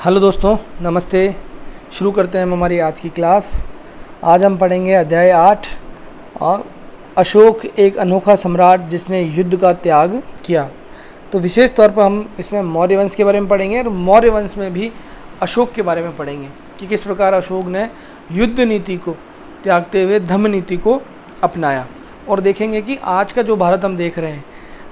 Hello दोस्तों, नमस्ते। शुरू करते हैं हम हमारी आज की क्लास। आज हम पढ़ेंगे अध्याय 8 और अशोक एक अनोखा सम्राट जिसने युद्ध का त्याग किया। तो विशेष तौर पर हम इसमें मौर्य वंश के बारे में पढ़ेंगे और मौर्य वंश में भी अशोक के बारे में पढ़ेंगे कि किस प्रकार अशोक ने युद्ध नीति को त्यागते हुए धम्म नीति को अपनाया। और देखेंगे कि आज का जो भारत हम देख रहे हैं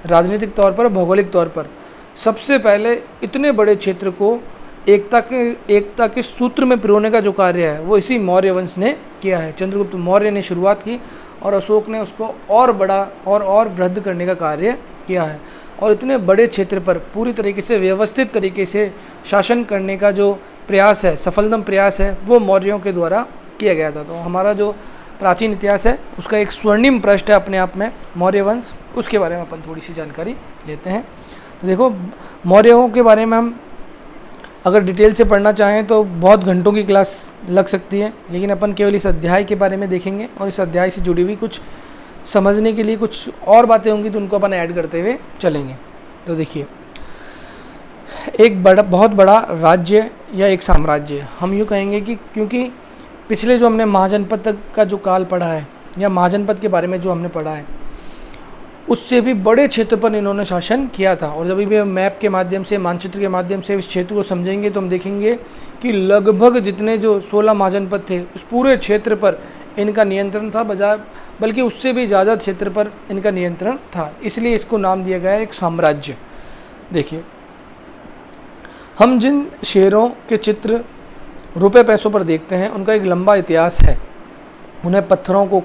राजनीतिक तौर पर, भौगोलिक तौर पर, सबसे पहले इतने बड़े क्षेत्र को एकता के सूत्र में पिरोने का जो कार्य है वो इसी मौर्य वंश ने किया है। चंद्रगुप्त मौर्य ने शुरुआत की और अशोक ने उसको और बड़ा और वृद्ध करने का कार्य किया है। और इतने बड़े क्षेत्र पर पूरी तरीके से व्यवस्थित तरीके से शासन करने का जो प्रयास है, सफलतम प्रयास है, वो मौर्यों के द्वारा किया गया था। तो हमारा जो प्राचीन इतिहास है उसका एक स्वर्णिम पृष्ठ है अपने आप में मौर्य वंश। उसके बारे में अपन थोड़ी सी जानकारी लेते हैं। तो देखो, मौर्यों के बारे में हम अगर डिटेल से पढ़ना चाहें तो बहुत घंटों की क्लास लग सकती है, लेकिन अपन केवल इस अध्याय के बारे में देखेंगे और इस अध्याय से जुड़ी हुई कुछ समझने के लिए कुछ और बातें होंगी तो उनको अपन ऐड करते हुए चलेंगे। तो देखिए, एक बहुत बड़ा राज्य या एक साम्राज्य हम यूँ कहेंगे कि क्योंकि पिछले जो हमने महाजनपद तक का जो काल पढ़ा है या महाजनपद के बारे में जो हमने पढ़ा है उससे भी बड़े क्षेत्र पर इन्होंने शासन किया था। और जब भी मैप के माध्यम से, मानचित्र के माध्यम से इस क्षेत्र को समझेंगे तो हम देखेंगे कि लगभग जितने जो 16 महाजनपद थे उस पूरे क्षेत्र पर इनका नियंत्रण था, बल्कि उससे भी ज़्यादा क्षेत्र पर इनका नियंत्रण था। इसलिए इसको नाम दिया गया एक साम्राज्य। देखिए, हम जिन शेरों के चित्र रुपए पैसों पर देखते हैं उनका एक लंबा इतिहास है। उन्हें पत्थरों को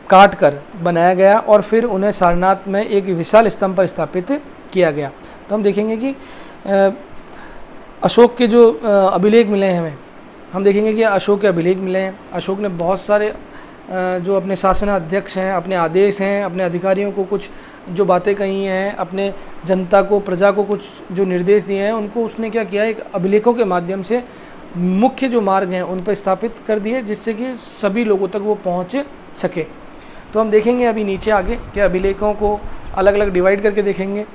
काट कर बनाया गया और फिर उन्हें सारनाथ में एक विशाल स्तंभ पर स्थापित किया गया। तो हम देखेंगे कि अशोक के जो अभिलेख मिले हैं हमें, हम देखेंगे कि अशोक के अभिलेख मिले हैं। अशोक ने बहुत सारे जो अपने शासनाध्यक्ष हैं, अपने आदेश हैं, अपने अधिकारियों को कुछ जो बातें कही हैं, अपने जनता को, प्रजा को कुछ जो निर्देश दिए हैं, उनको उसने क्या किया, एक अभिलेखों के माध्यम से मुख्य जो मार्ग हैं उन पर स्थापित कर दिए जिससे कि सभी लोगों तक वो पहुँच सके। तो हम देखेंगे अभी नीचे आगे कि अभिलेखों को अलग अलग डिवाइड करके देखेंगे।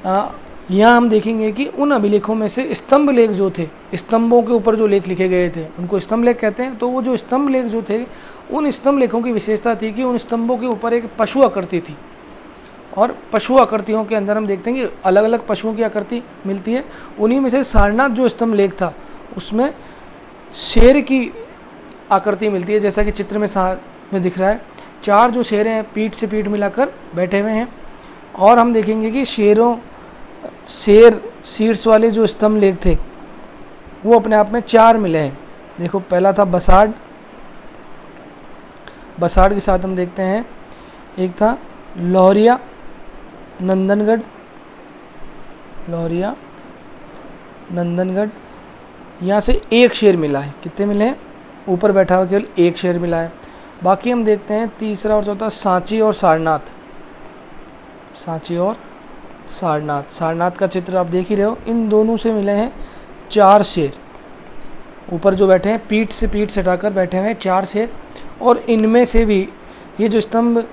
यहाँ हम देखेंगे कि उन अभिलेखों में से स्तंभ लेख जो थे, स्तंभों के ऊपर जो लेख लिखे गए थे उनको स्तंभ लेख कहते हैं। तो वो जो स्तंभ लेख जो थे, उन स्तंभ लेखों की विशेषता थी कि उन स्तंभों के ऊपर एक पशु आकृति थी। और पशु आकृतियों के अंदर हम देखते हैं कि अलग अलग पशुओं की आकृति मिलती है। उन्हीं में से सारनाथ जो स्तंभ लेख था उसमें शेर की आकृति मिलती है, जैसा कि चित्र में दिख रहा है। 4 जो शेर हैं पीठ से पीठ मिलाकर बैठे हुए हैं। और हम देखेंगे कि शेर शीर्ष वाले जो स्तंभ लेख थे वो अपने आप में 4 मिले हैं। देखो, पहला था बसाड़ के साथ हम देखते हैं एक था लौरिया नंदनगढ़। यहाँ से एक शेर मिला है। कितने मिले हैं? ऊपर बैठा हुआ केवल एक शेर मिला है। बाकी हम देखते हैं तीसरा और चौथा सांची और सारनाथ का चित्र आप देख ही रहे हो। इन दोनों से मिले हैं 4 शेर। ऊपर जो बैठे हैं पीठ से पीठ सटाकर बैठे हुए हैं 4 शेर। और इनमें से भी ये जो स्तंभ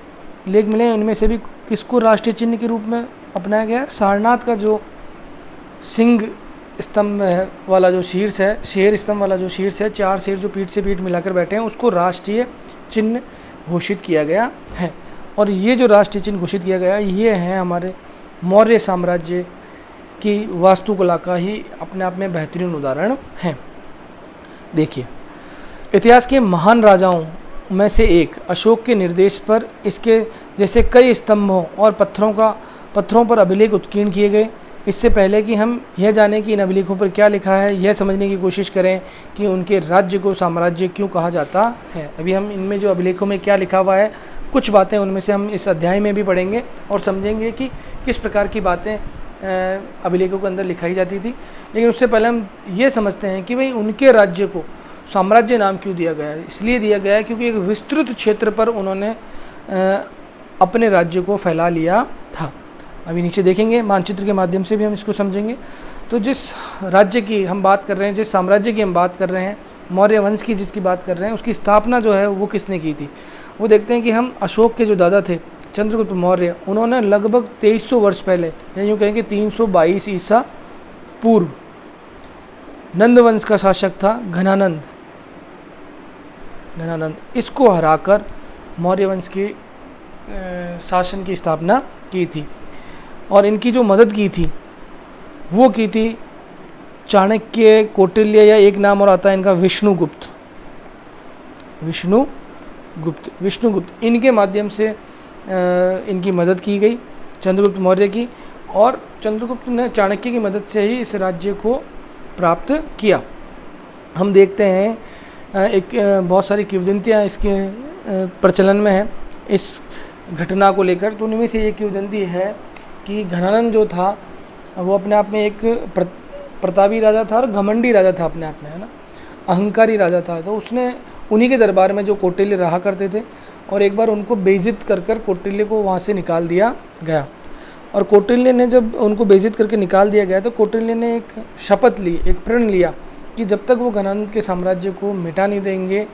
लेख मिले हैं इनमें से भी किसको राष्ट्रीय चिन्ह के रूप में अपनाया गया है? सारनाथ का जो सिंह स्तंभ वाला जो शीर्ष है, शेर स्तंभ वाला जो शीर्ष है, 4 शेर जो पीठ से पीठ मिलाकर बैठे हैं, उसको राष्ट्रीय चिन्ह घोषित किया गया है। और ये जो राष्ट्रीय चिन्ह घोषित किया गया ये है हमारे मौर्य साम्राज्य की वास्तुकला का ही अपने आप में बेहतरीन उदाहरण है। देखिए, इतिहास के महान राजाओं में से एक अशोक के निर्देश पर इसके जैसे कई स्तंभों और पत्थरों पर अभिलेख उत्कीर्ण किए गए। इससे पहले कि हम यह जानें कि इन अभिलेखों पर क्या लिखा है, यह समझने की कोशिश करें कि उनके राज्य को साम्राज्य क्यों कहा जाता है। अभी हम इनमें जो अभिलेखों में क्या लिखा हुआ है, कुछ बातें उनमें से हम इस अध्याय में भी पढ़ेंगे और समझेंगे कि किस प्रकार की बातें अभिलेखों के अंदर लिखाई जाती थी। लेकिन उससे पहले हम ये समझते हैं कि भाई उनके राज्य को साम्राज्य नाम क्यों दिया गया है। इसलिए दिया गया है क्योंकि एक विस्तृत क्षेत्र पर उन्होंने अपने राज्य को फैला लिया था। अभी नीचे देखेंगे, मानचित्र के माध्यम से भी हम इसको समझेंगे। तो जिस राज्य की हम बात कर रहे हैं, जिस साम्राज्य की हम बात कर रहे हैं, मौर्य वंश की जिसकी बात कर रहे हैं, उसकी स्थापना जो है वो किसने की थी, वो देखते हैं कि हम अशोक के जो दादा थे चंद्रगुप्त मौर्य, उन्होंने लगभग 2300 वर्ष पहले या यूँ कहेंगे 322 ईसा पूर्व नंद वंश का शासक था घनानंद, इसको हराकर मौर्य वंश के शासन की स्थापना की थी। और इनकी जो मदद की थी वो की थी चाणक्य, कौटिल्य, या एक नाम और आता है इनका विष्णुगुप्त। इनके माध्यम से इनकी मदद की गई चंद्रगुप्त मौर्य की, और चंद्रगुप्त ने चाणक्य की मदद से ही इस राज्य को प्राप्त किया। हम देखते हैं एक बहुत सारी किंवदंतियाँ इसके प्रचलन में हैं इस घटना को लेकर। तो उनमें से एक किंवदंती है कि घनानंद जो था वो अपने आप में एक प्रतापी राजा था और घमंडी राजा था अपने आप में, है ना, अहंकारी राजा था। तो उसने उन्हीं के दरबार में जो कौटिल्य रहा करते थे, और एक बार उनको बेइज्जत कर कर कौटिल्य को वहाँ से निकाल दिया गया। और कौटिल्य ने जब उनको बेइज्जत करके निकाल दिया गया तो कौटिल्य ने एक शपथ ली, एक प्रण लिया कि जब तक वो घनानंद के साम्राज्य को मिटा नहीं देंगे,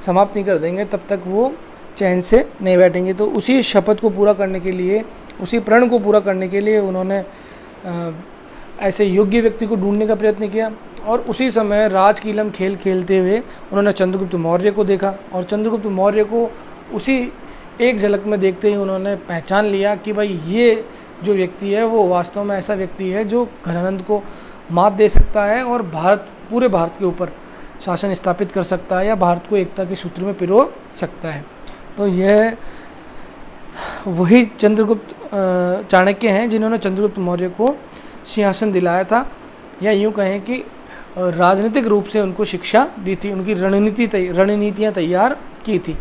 समाप्त नहीं कर देंगे, तब तक वो चैन से नहीं बैठेंगे। तो उसी शपथ को पूरा करने के लिए, उसी प्रण को पूरा करने के लिए उन्होंने ऐसे योग्य व्यक्ति को ढूंढने का प्रयत्न किया। और उसी समय राजकीलम खेल खेलते हुए उन्होंने चंद्रगुप्त मौर्य को देखा, और चंद्रगुप्त मौर्य को उसी एक झलक में देखते ही उन्होंने पहचान लिया कि भाई ये जो व्यक्ति है वो वास्तव में ऐसा व्यक्ति है जो घनानंद को मात दे सकता है और पूरे भारत के ऊपर शासन स्थापित कर सकता है, या भारत को एकता के सूत्र में पिरो सकता है। तो यह वही चंद्रगुप्त चाणक्य हैं जिन्होंने चंद्रगुप्त मौर्य को सिंहासन दिलाया था, या यूँ कहें कि राजनीतिक रूप से उनको शिक्षा दी थी, उनकी रणनीतियाँ तैयार की थी।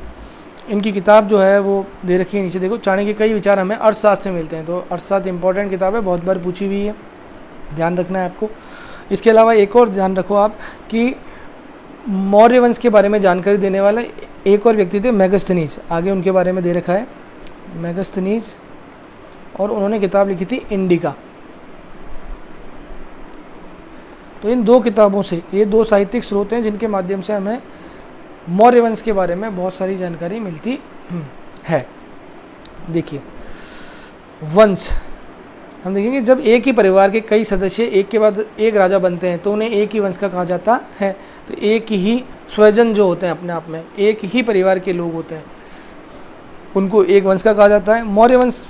इनकी किताब जो है वो दे रखी है नीचे, देखो। चाणक्य के कई विचार हमें अर्थशास्त्र में मिलते हैं, तो अर्थशास्त्र इंपॉर्टेंट किताब है, बहुत बार पूछी हुई है, ध्यान रखना है आपको। इसके अलावा एक और ध्यान रखो आप कि मौर्य वंश के बारे में जानकारी देने वाला एक और व्यक्ति थे मेगास्थनीज, आगे उनके बारे में दे रखा है मेगास्थनीज, और उन्होंने किताब लिखी थी इंडिका। तो इन दो किताबों से, ये दो साहित्यिक स्रोत हैं जिनके माध्यम से हमें मौर्य वंश के बारे में बहुत सारी जानकारी मिलती है। देखिए, वंश हम देखेंगे जब एक ही परिवार के कई सदस्य एक के बाद एक राजा बनते हैं तो उन्हें एक ही वंश का कहा जाता है। तो एक ही स्वजन जो होते हैं अपने आप में एक ही परिवार के लोग होते हैं, उनको एक वंश का कहा जाता है। मौर्य वंश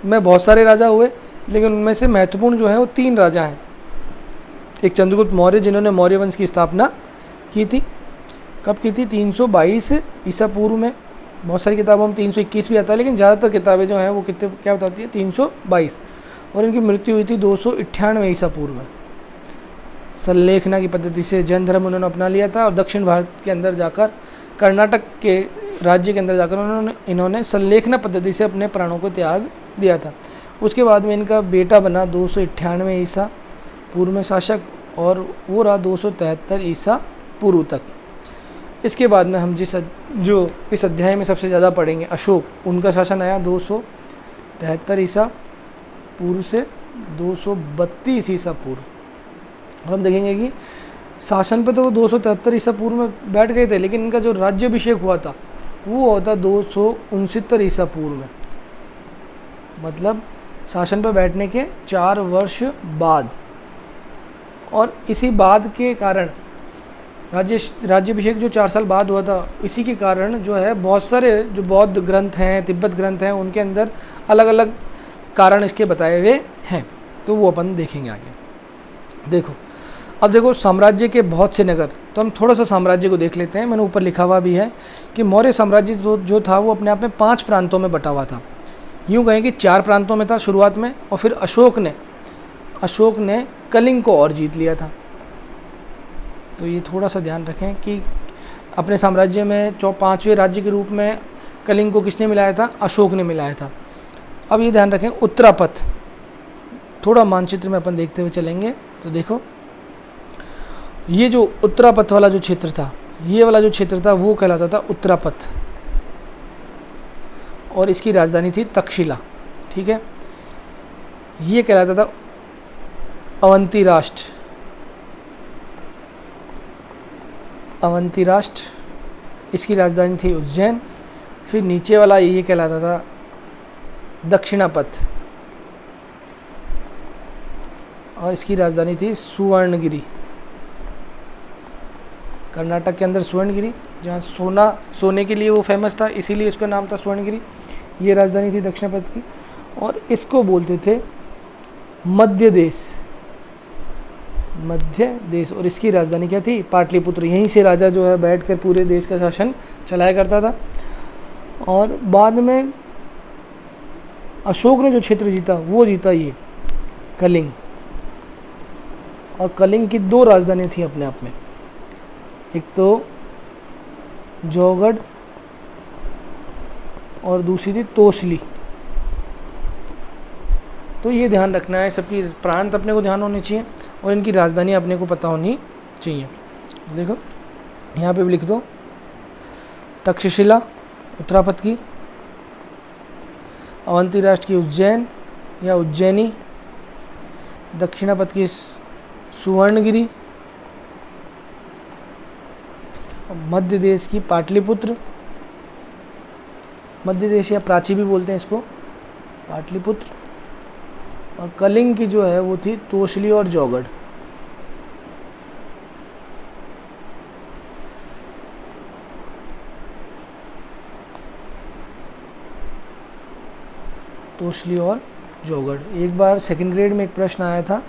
में बहुत सारे राजा हुए, लेकिन उनमें से महत्वपूर्ण जो है वो 3 राजा हैं। एक चंद्रगुप्त मौर्य जिन्होंने मौर्य वंश की स्थापना की थी, कब की थी? 322 ईसा पूर्व में। बहुत सारी किताबों में 321 भी आता है, लेकिन ज़्यादातर किताबें जो हैं वो कितने क्या बताती है? 322। और इनकी मृत्यु हुई थी 298 ईसा पूर्व में। संलेखना की पद्धति से जैन धर्म उन्होंने अपना लिया था, और दक्षिण भारत के अंदर जाकर, कर्नाटक के राज्य के अंदर जाकर इन्होंने संलेखना पद्धति से अपने प्राणों को त्याग दिया था। उसके बाद में इनका बेटा बना 298 ईसा पूर्व में शासक, और वो रहा 273 ईसा पूर्व तक। इसके बाद में हम जो इस अध्याय में सबसे ज़्यादा पढ़ेंगे, अशोक, उनका शासन आया 273 ईसा पूर्व से 232 ईसा पूर्व। और हम देखेंगे कि शासन पे तो वो 273 ईसा पूर्व में बैठ गए थे, लेकिन इनका जो राज्याभिषेक हुआ था वो हुआ था 269 ईसा पूर्व में, मतलब शासन पर बैठने के 4 वर्ष बाद। और इसी बाद के कारण राज्याभिषेक जो 4 साल बाद हुआ था, इसी के कारण जो है बहुत सारे जो बौद्ध ग्रंथ हैं, तिब्बत ग्रंथ हैं, उनके अंदर अलग अलग कारण इसके बताए हुए हैं। तो वो अपन देखेंगे आगे। देखो, अब देखो साम्राज्य के बहुत से नगर, तो हम थोड़ा सा साम्राज्य को देख लेते हैं। मैंने ऊपर लिखा हुआ भी है कि मौर्य साम्राज्य जो था वो अपने आप में 5 प्रांतों में बटा हुआ था। यूँ कहें कि 4 प्रांतों में था शुरुआत में, और फिर अशोक ने कलिंग को और जीत लिया था। तो ये थोड़ा सा ध्यान रखें कि अपने साम्राज्य में 5वें राज्य के रूप में कलिंग को किसने मिलाया था? अशोक ने मिलाया था। अब ये ध्यान रखें, उत्तरापथ, थोड़ा मानचित्र में अपन देखते हुए चलेंगे। तो देखो, ये जो उत्तरापथ वाला जो क्षेत्र था, ये वाला जो क्षेत्र था वो कहलाता था उत्तरापथ, और इसकी राजधानी थी तक्षशिला। ठीक है, ये कहलाता था अवंती राष्ट्र, इसकी राजधानी थी उज्जैन। फिर नीचे वाला ये कहलाता था दक्षिणापथ, और इसकी राजधानी थी सुवर्णगिरी। कर्नाटक के अंदर स्वर्णगिरी, जहाँ सोने के लिए वो फेमस था, इसीलिए इसका नाम था स्वर्णगिरी। ये राजधानी थी दक्षिणापथ की, और इसको बोलते थे मध्य देश, और इसकी राजधानी क्या थी? पाटलिपुत्र। यहीं से राजा जो है बैठकर पूरे देश का शासन चलाया करता था। और बाद में अशोक ने जो क्षेत्र जीता वो जीता ये कलिंग, और कलिंग की 2 राजधानियाँ थी अपने आप में, एक तो जौगढ़ और दूसरी थी तोसली। तो ये ध्यान रखना है, सबकी प्रांत अपने को ध्यान होने चाहिए और इनकी राजधानी अपने को पता होनी चाहिए। तो देखो यहाँ पे भी लिख दो, तक्षशिला उत्तरापथ की, अवंती राष्ट्र की उज्जैन या उज्जैनी, दक्षिणापथ की सुवर्णगिरी, मध्य देश की पाटलिपुत्र, मध्य देश या प्राची भी बोलते हैं इसको, पाटलिपुत्र, और कलिंग की जो है वो थी तोसली और जौगढ़। तोसली और जौगढ़। एक बार सेकंड ग्रेड में एक प्रश्न आया था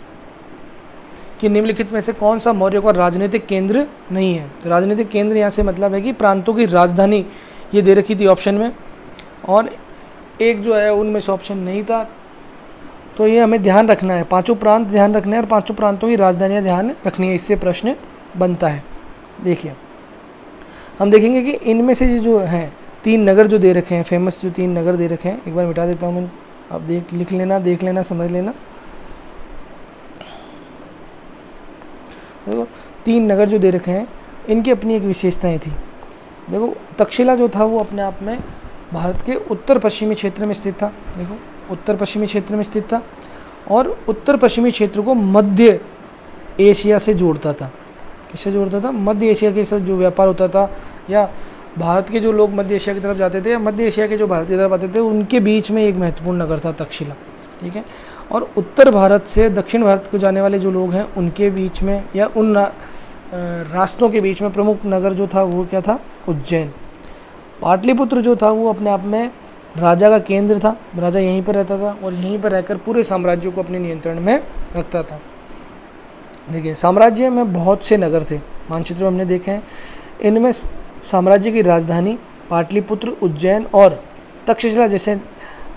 कि निम्नलिखित में से कौन सा मौर्यों का राजनीतिक केंद्र नहीं है। तो राजनीतिक केंद्र यहाँ से मतलब है कि प्रांतों की राजधानी ये दे रखी थी ऑप्शन में, और एक जो है उनमें से ऑप्शन नहीं था। तो ये हमें ध्यान रखना है, 5 प्रांत ध्यान रखना है और 5 प्रांतों की राजधानियाँ ध्यान रखनी है, इससे प्रश्न बनता है। देखिए हम देखेंगे कि इनमें से जो हैं 3 नगर जो दे रखे हैं, फेमस जो 3 नगर दे रखे हैं, एक बार मिटा देता हूँ मैं, आप लिख लेना, देख लेना, समझ लेना। देखो 3 नगर जो दे रखे हैं इनकी अपनी एक विशेषताएं थी। देखो तक्षशिला जो था वो अपने आप में भारत के उत्तर पश्चिमी क्षेत्र में स्थित था। देखो उत्तर पश्चिमी क्षेत्र में स्थित था और उत्तर पश्चिमी क्षेत्र को मध्य एशिया से जोड़ता था। किससे जोड़ता था? मध्य एशिया के साथ जो व्यापार होता था, या भारत के जो लोग मध्य एशिया की तरफ जाते थे या मध्य एशिया के जो भारत की तरफ आते थे, उनके बीच में एक महत्वपूर्ण नगर था तक्षशिला। ठीक है। और उत्तर भारत से दक्षिण भारत को जाने वाले जो लोग हैं उनके बीच में या उन रास्तों के बीच में प्रमुख नगर जो था वो क्या था? उज्जैन। पाटलिपुत्र जो था वो अपने आप में राजा का केंद्र था, राजा यहीं पर रहता था और यहीं पर रहकर पूरे साम्राज्य को अपने नियंत्रण में रखता था। देखिए साम्राज्य में बहुत से नगर थे, मानचित्र में हमने देखे हैं। इनमें साम्राज्य की राजधानी पाटलिपुत्र, उज्जैन और तक्षशिला जैसे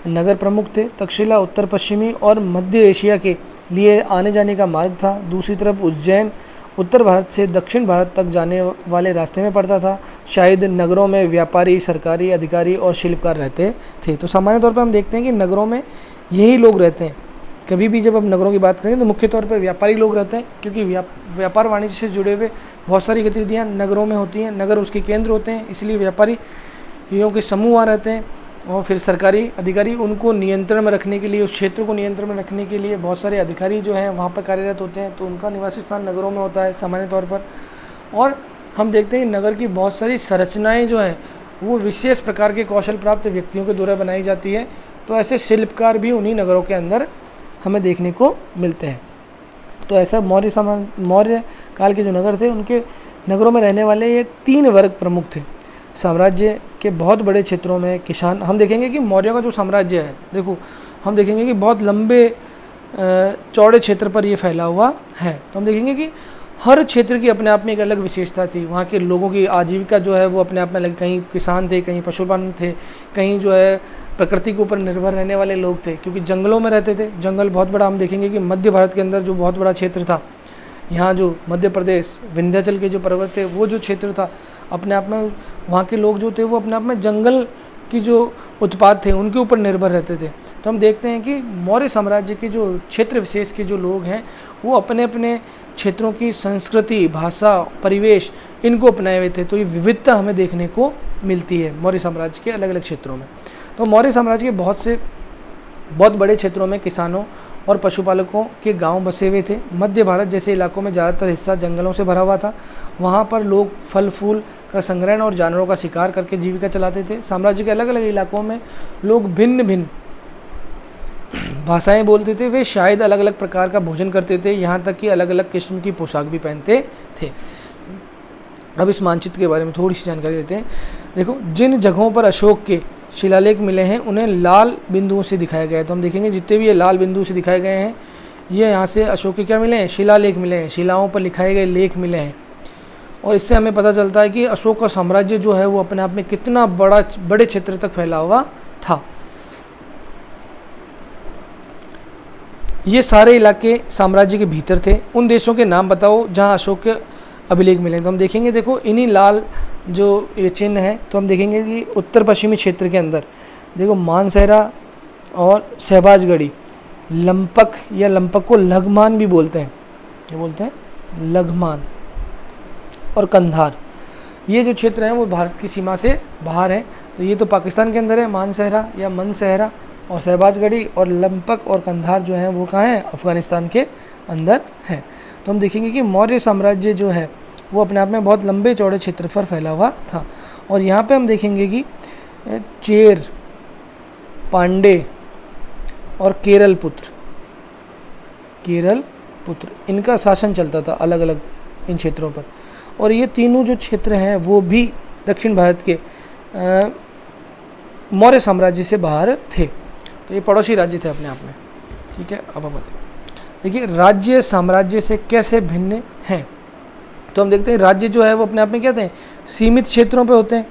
नगर प्रमुख थे। तक्षशिला उत्तर पश्चिमी और मध्य एशिया के लिए आने जाने का मार्ग था। दूसरी तरफ उज्जैन उत्तर भारत से दक्षिण भारत तक जाने वाले रास्ते में पड़ता था। शायद नगरों में व्यापारी, सरकारी अधिकारी और शिल्पकार रहते थे। तो सामान्य तौर पर हम देखते हैं कि नगरों में यही लोग रहते हैं। कभी भी जब हम नगरों की बात करें तो मुख्य तौर पर व्यापारी लोग रहते हैं, क्योंकि व्यापार वाणिज्य से जुड़े हुए बहुत सारी गतिविधियाँ नगरों में होती हैं। नगर उसके केंद्र होते हैं, इसलिए व्यापारियों के समूह वहाँ रहते हैं। और फिर सरकारी अधिकारी उनको नियंत्रण में रखने के लिए, उस क्षेत्र को नियंत्रण में रखने के लिए बहुत सारे अधिकारी जो हैं वहाँ पर कार्यरत होते हैं। तो उनका निवासी स्थान नगरों में होता है सामान्य तौर पर। और हम देखते हैं नगर की बहुत सारी संरचनाएं जो हैं वो विशेष प्रकार के कौशल प्राप्त व्यक्तियों के द्वारा बनाई जाती है। तो ऐसे शिल्पकार भी उन्हीं नगरों के अंदर हमें देखने को मिलते हैं। तो ऐसा मौर्य काल के जो नगर थे उनके नगरों में रहने वाले ये 3 वर्ग प्रमुख थे। साम्राज्य के बहुत बड़े क्षेत्रों में किसान, हम देखेंगे कि मौर्यों का जो साम्राज्य है, देखो हम देखेंगे कि बहुत लंबे चौड़े क्षेत्र पर ये फैला हुआ है। तो हम देखेंगे कि हर क्षेत्र की अपने आप में एक अलग विशेषता थी। वहाँ के लोगों की आजीविका जो है वो अपने आप में अलग, कहीं किसान थे, कहीं पशुपालन थे, कहीं जो है प्रकृति के ऊपर निर्भर रहने वाले लोग थे, क्योंकि जंगलों में रहते थे। जंगल बहुत बड़ा, हम देखेंगे कि मध्य भारत के अंदर जो बहुत बड़ा क्षेत्र था, यहाँ जो मध्य प्रदेश विंध्याचल के जो पर्वत थे वो जो क्षेत्र था अपने आप में, वहाँ के लोग जो थे वो अपने आप में जंगल की जो उत्पाद थे उनके ऊपर निर्भर रहते थे। तो हम देखते हैं कि मौर्य साम्राज्य के जो क्षेत्र विशेष के जो लोग हैं वो अपने अपने क्षेत्रों की संस्कृति, भाषा, परिवेश इनको अपनाए हुए थे। तो ये विविधता हमें देखने को मिलती है मौर्य साम्राज्य के अलग अलग क्षेत्रों में। तो मौर्य साम्राज्य के बहुत बड़े क्षेत्रों में किसानों और पशुपालकों के गांव बसे हुए थे। मध्य भारत जैसे इलाकों में ज़्यादातर हिस्सा जंगलों से भरा हुआ था। वहाँ पर लोग फल फूल का संग्रहण और जानवरों का शिकार करके जीविका चलाते थे। साम्राज्य के अलग अलग इलाकों में लोग भिन्न भिन्न भाषाएं बोलते थे। वे शायद अलग अलग प्रकार का भोजन करते थे, यहाँ तक कि अलग अलग किस्म की पोशाक भी पहनते थे। अब इस मानचित्र के बारे में थोड़ी सी जानकारी लेते हैं। देखो, जिन जगहों पर अशोक के शिलालेख मिले हैं उन्हें लाल बिंदुओं से दिखाया गया है। तो हम देखेंगे जितने भी ये लाल बिंदु से दिखाए गए हैं, ये यहाँ से अशोक के क्या मिले हैं, शिलालेख मिले हैं, शिलाओं पर लिखाए गए लेख मिले हैं। और इससे हमें पता चलता है कि अशोक का साम्राज्य जो है वो अपने आप में कितना बड़े क्षेत्र तक फैला हुआ था। ये सारे इलाके साम्राज्य के भीतर थे। उन देशों के नाम बताओ जहाँ अशोक के अभिलेख मिले। तो हम देखेंगे, देखो इन्हीं लाल जो ये चिन्ह है, तो हम देखेंगे कि उत्तर पश्चिमी क्षेत्र के अंदर देखो मानसेरा और शहबाजगढ़ी, लंपक या लंपक को लघमान भी बोलते हैं, क्या बोलते हैं, लघमान, और कंधार, ये जो क्षेत्र हैं वो भारत की सीमा से बाहर है। तो ये तो पाकिस्तान के अंदर है, मानसेहरा या मनसेहरा और शहबाजगढ़ी, और लंपक और कंधार जो है वो कहाँ है, अफ़गानिस्तान के अंदर है। तो हम देखेंगे कि मौर्य साम्राज्य जो है वो अपने आप में बहुत लंबे चौड़े क्षेत्र पर फैला हुआ था। और यहाँ पे हम देखेंगे कि चेर, पांडे और केरल पुत्र इनका शासन चलता था अलग अलग इन क्षेत्रों पर। और ये तीनों जो क्षेत्र हैं वो भी दक्षिण भारत के मौर्य साम्राज्य से बाहर थे। तो ये पड़ोसी राज्य थे अपने आप में। ठीक है, अब हम देखिए राज्य साम्राज्य से कैसे भिन्न हैं। तो हम देखते हैं राज्य जो है वो अपने आप में क्या थे, सीमित क्षेत्रों पे होते हैं,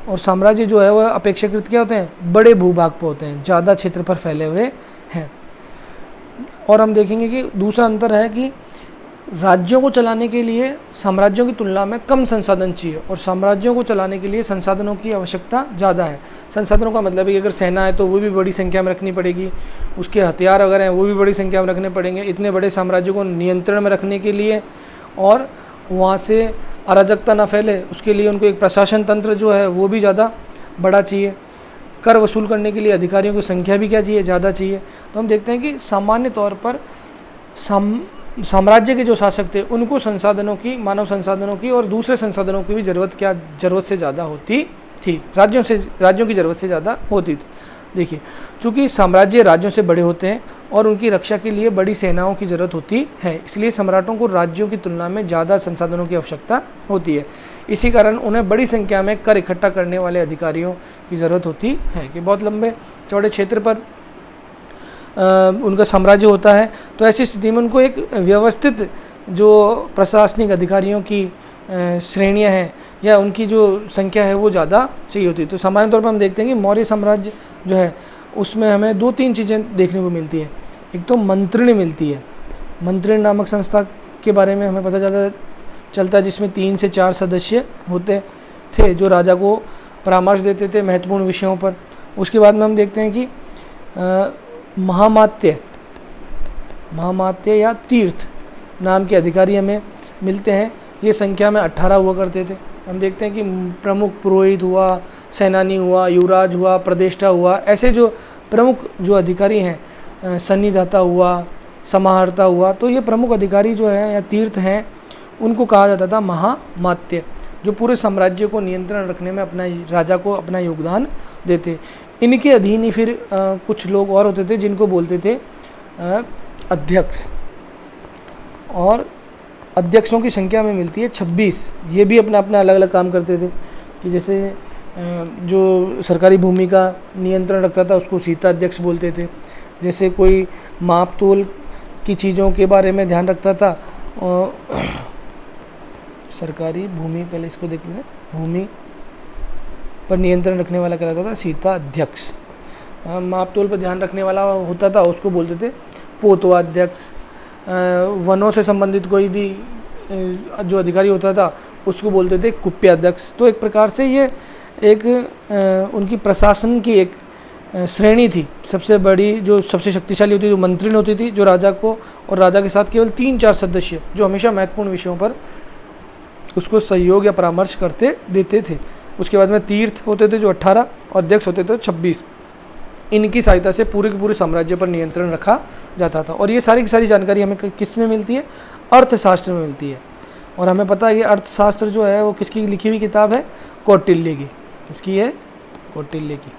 और साम्राज्य जो है वह अपेक्षाकृत क्या होते हैं, बड़े भूभाग पर होते हैं, ज़्यादा क्षेत्र पर फैले हुए हैं। और हम देखेंगे कि दूसरा अंतर है कि राज्यों को चलाने के लिए साम्राज्यों की तुलना में कम संसाधन चाहिए, और साम्राज्यों को चलाने के लिए संसाधनों की आवश्यकता ज़्यादा है। संसाधनों का मतलब है कि अगर सेना है तो वो भी बड़ी संख्या में रखनी पड़ेगी, उसके हथियार अगर हैं वो भी बड़ी संख्या में रखने पड़ेंगे, इतने बड़े साम्राज्यों को नियंत्रण में रखने के लिए, और वहाँ से अराजकता ना फैले उसके लिए उनको एक प्रशासन तंत्र जो है वो भी ज़्यादा बड़ा चाहिए। कर वसूल करने के लिए अधिकारियों की संख्या भी क्या चाहिए, ज़्यादा चाहिए। तो हम देखते हैं कि सामान्य तौर पर साम्राज्य के जो शासक थे उनको संसाधनों की, मानव संसाधनों की और दूसरे संसाधनों की भी ज़रूरत से ज़्यादा होती थी, राज्यों की ज़रूरत से ज़्यादा होती थी। देखिए, चूँकि साम्राज्य राज्यों से बड़े होते हैं और उनकी रक्षा के लिए बड़ी सेनाओं की ज़रूरत होती है, इसलिए सम्राटों को राज्यों की तुलना में ज़्यादा संसाधनों की आवश्यकता होती है। इसी कारण उन्हें बड़ी संख्या में कर इकट्ठा करने वाले अधिकारियों की ज़रूरत होती है कि बहुत लंबे चौड़े क्षेत्र पर उनका साम्राज्य होता है। तो ऐसी स्थिति में उनको एक व्यवस्थित जो प्रशासनिक अधिकारियों की श्रेणियां हैं या उनकी जो संख्या है वो ज़्यादा चाहिए होती है। तो सामान्य तौर पर हम देखते हैं कि मौर्य साम्राज्य जो है उसमें हमें 2-3 चीज़ें देखने को मिलती है। एक तो मंत्रिणी मिलती है, मंत्रिणी नामक संस्था के बारे में हमें पता चलता है, जिसमें 3 से 4 सदस्य होते थे जो राजा को परामर्श देते थे महत्वपूर्ण विषयों पर। उसके बाद में हम देखते हैं कि महामात्य या तीर्थ नाम के अधिकारी हमें मिलते हैं। ये संख्या में 18 हुआ करते थे। हम देखते हैं कि प्रमुख पुरोहित हुआ, सेनानी हुआ, युवराज हुआ, प्रदेष्टा हुआ, ऐसे जो प्रमुख जो अधिकारी हैं, सन्निधाता हुआ, समाहर्ता हुआ, तो ये प्रमुख अधिकारी जो हैं या तीर्थ हैं उनको कहा जाता था महामात्य, जो पूरे साम्राज्य को नियंत्रण रखने में अपना राजा को अपना योगदान देते। इनके अधीन ही फिर कुछ लोग और होते थे जिनको बोलते थे अध्यक्ष, और अध्यक्षों की संख्या में मिलती है 26। ये भी अपना अपना अलग अलग काम करते थे कि जैसे जो सरकारी भूमि का नियंत्रण रखता था उसको सीता अध्यक्ष बोलते थे। जैसे कोई माप तोल की चीज़ों के बारे में ध्यान रखता था, सरकारी भूमि, पहले इसको देखते थे, भूमि पर नियंत्रण रखने वाला कहलाता था सीता अध्यक्ष। माप तोल पर ध्यान रखने वाला होता था उसको बोलते थे पोतवा अध्यक्ष। वनों से संबंधित कोई भी जो अधिकारी होता था उसको बोलते थे कुप्याध्यक्ष। तो एक प्रकार से ये एक उनकी प्रशासन की एक श्रेणी थी। सबसे बड़ी जो सबसे शक्तिशाली होती थी वो मंत्रिण होती थी, जो राजा को और राजा के साथ केवल 3-4 सदस्य जो हमेशा महत्वपूर्ण विषयों पर उसको सहयोग या परामर्श करते देते थे। उसके बाद में तीर्थ होते थे जो 18 और अध्यक्ष होते थे 26। इनकी सहायता से पूरे के पूरे साम्राज्य पर नियंत्रण रखा जाता था। और ये सारी की सारी जानकारी हमें किस में मिलती है, अर्थशास्त्र में मिलती है। और हमें पता है कि अर्थशास्त्र जो है वो किसकी लिखी हुई किताब है, कौटिल्य की। किसकी है, कौटिल्य की।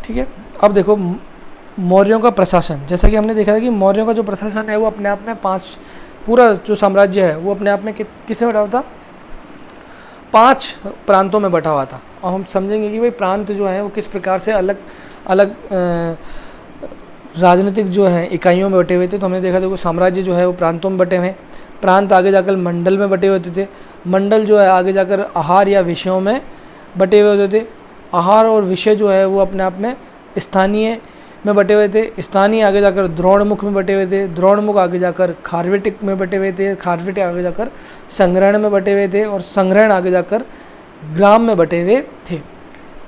ठीक है, अब देखो मौर्यों का प्रशासन, जैसा कि हमने देखा था कि मौर्यों का जो प्रशासन है वो अपने आप में 5 पूरा जो साम्राज्य है वो अपने आप में किसमें बटा हुआ था? 5 प्रांतों में बटा हुआ था। और हम समझेंगे कि भाई प्रांत जो है वो किस प्रकार से अलग अलग राजनीतिक जो है इकाइयों में बटे हुए थे। तो हमने देखा देखो साम्राज्य जो है वो प्रांतों में बटे हुए हैं, प्रांत आगे जाकर मंडल में बटे होते थे, मंडल जो है आगे जाकर आहार या विषयों में बटे हुए होते थे, आहार और विषय जो है वो अपने आप में स्थानीय में बटे हुए थे, स्थानीय आगे जाकर द्रोणमुख में बटे हुए थे, द्रोणमुख आगे जाकर खारवेटिक में बटे हुए थे, खारवेटिक आगे जाकर संग्रहण में बटे हुए थे, और संग्रहण आगे जाकर ग्राम में बटे हुए थे।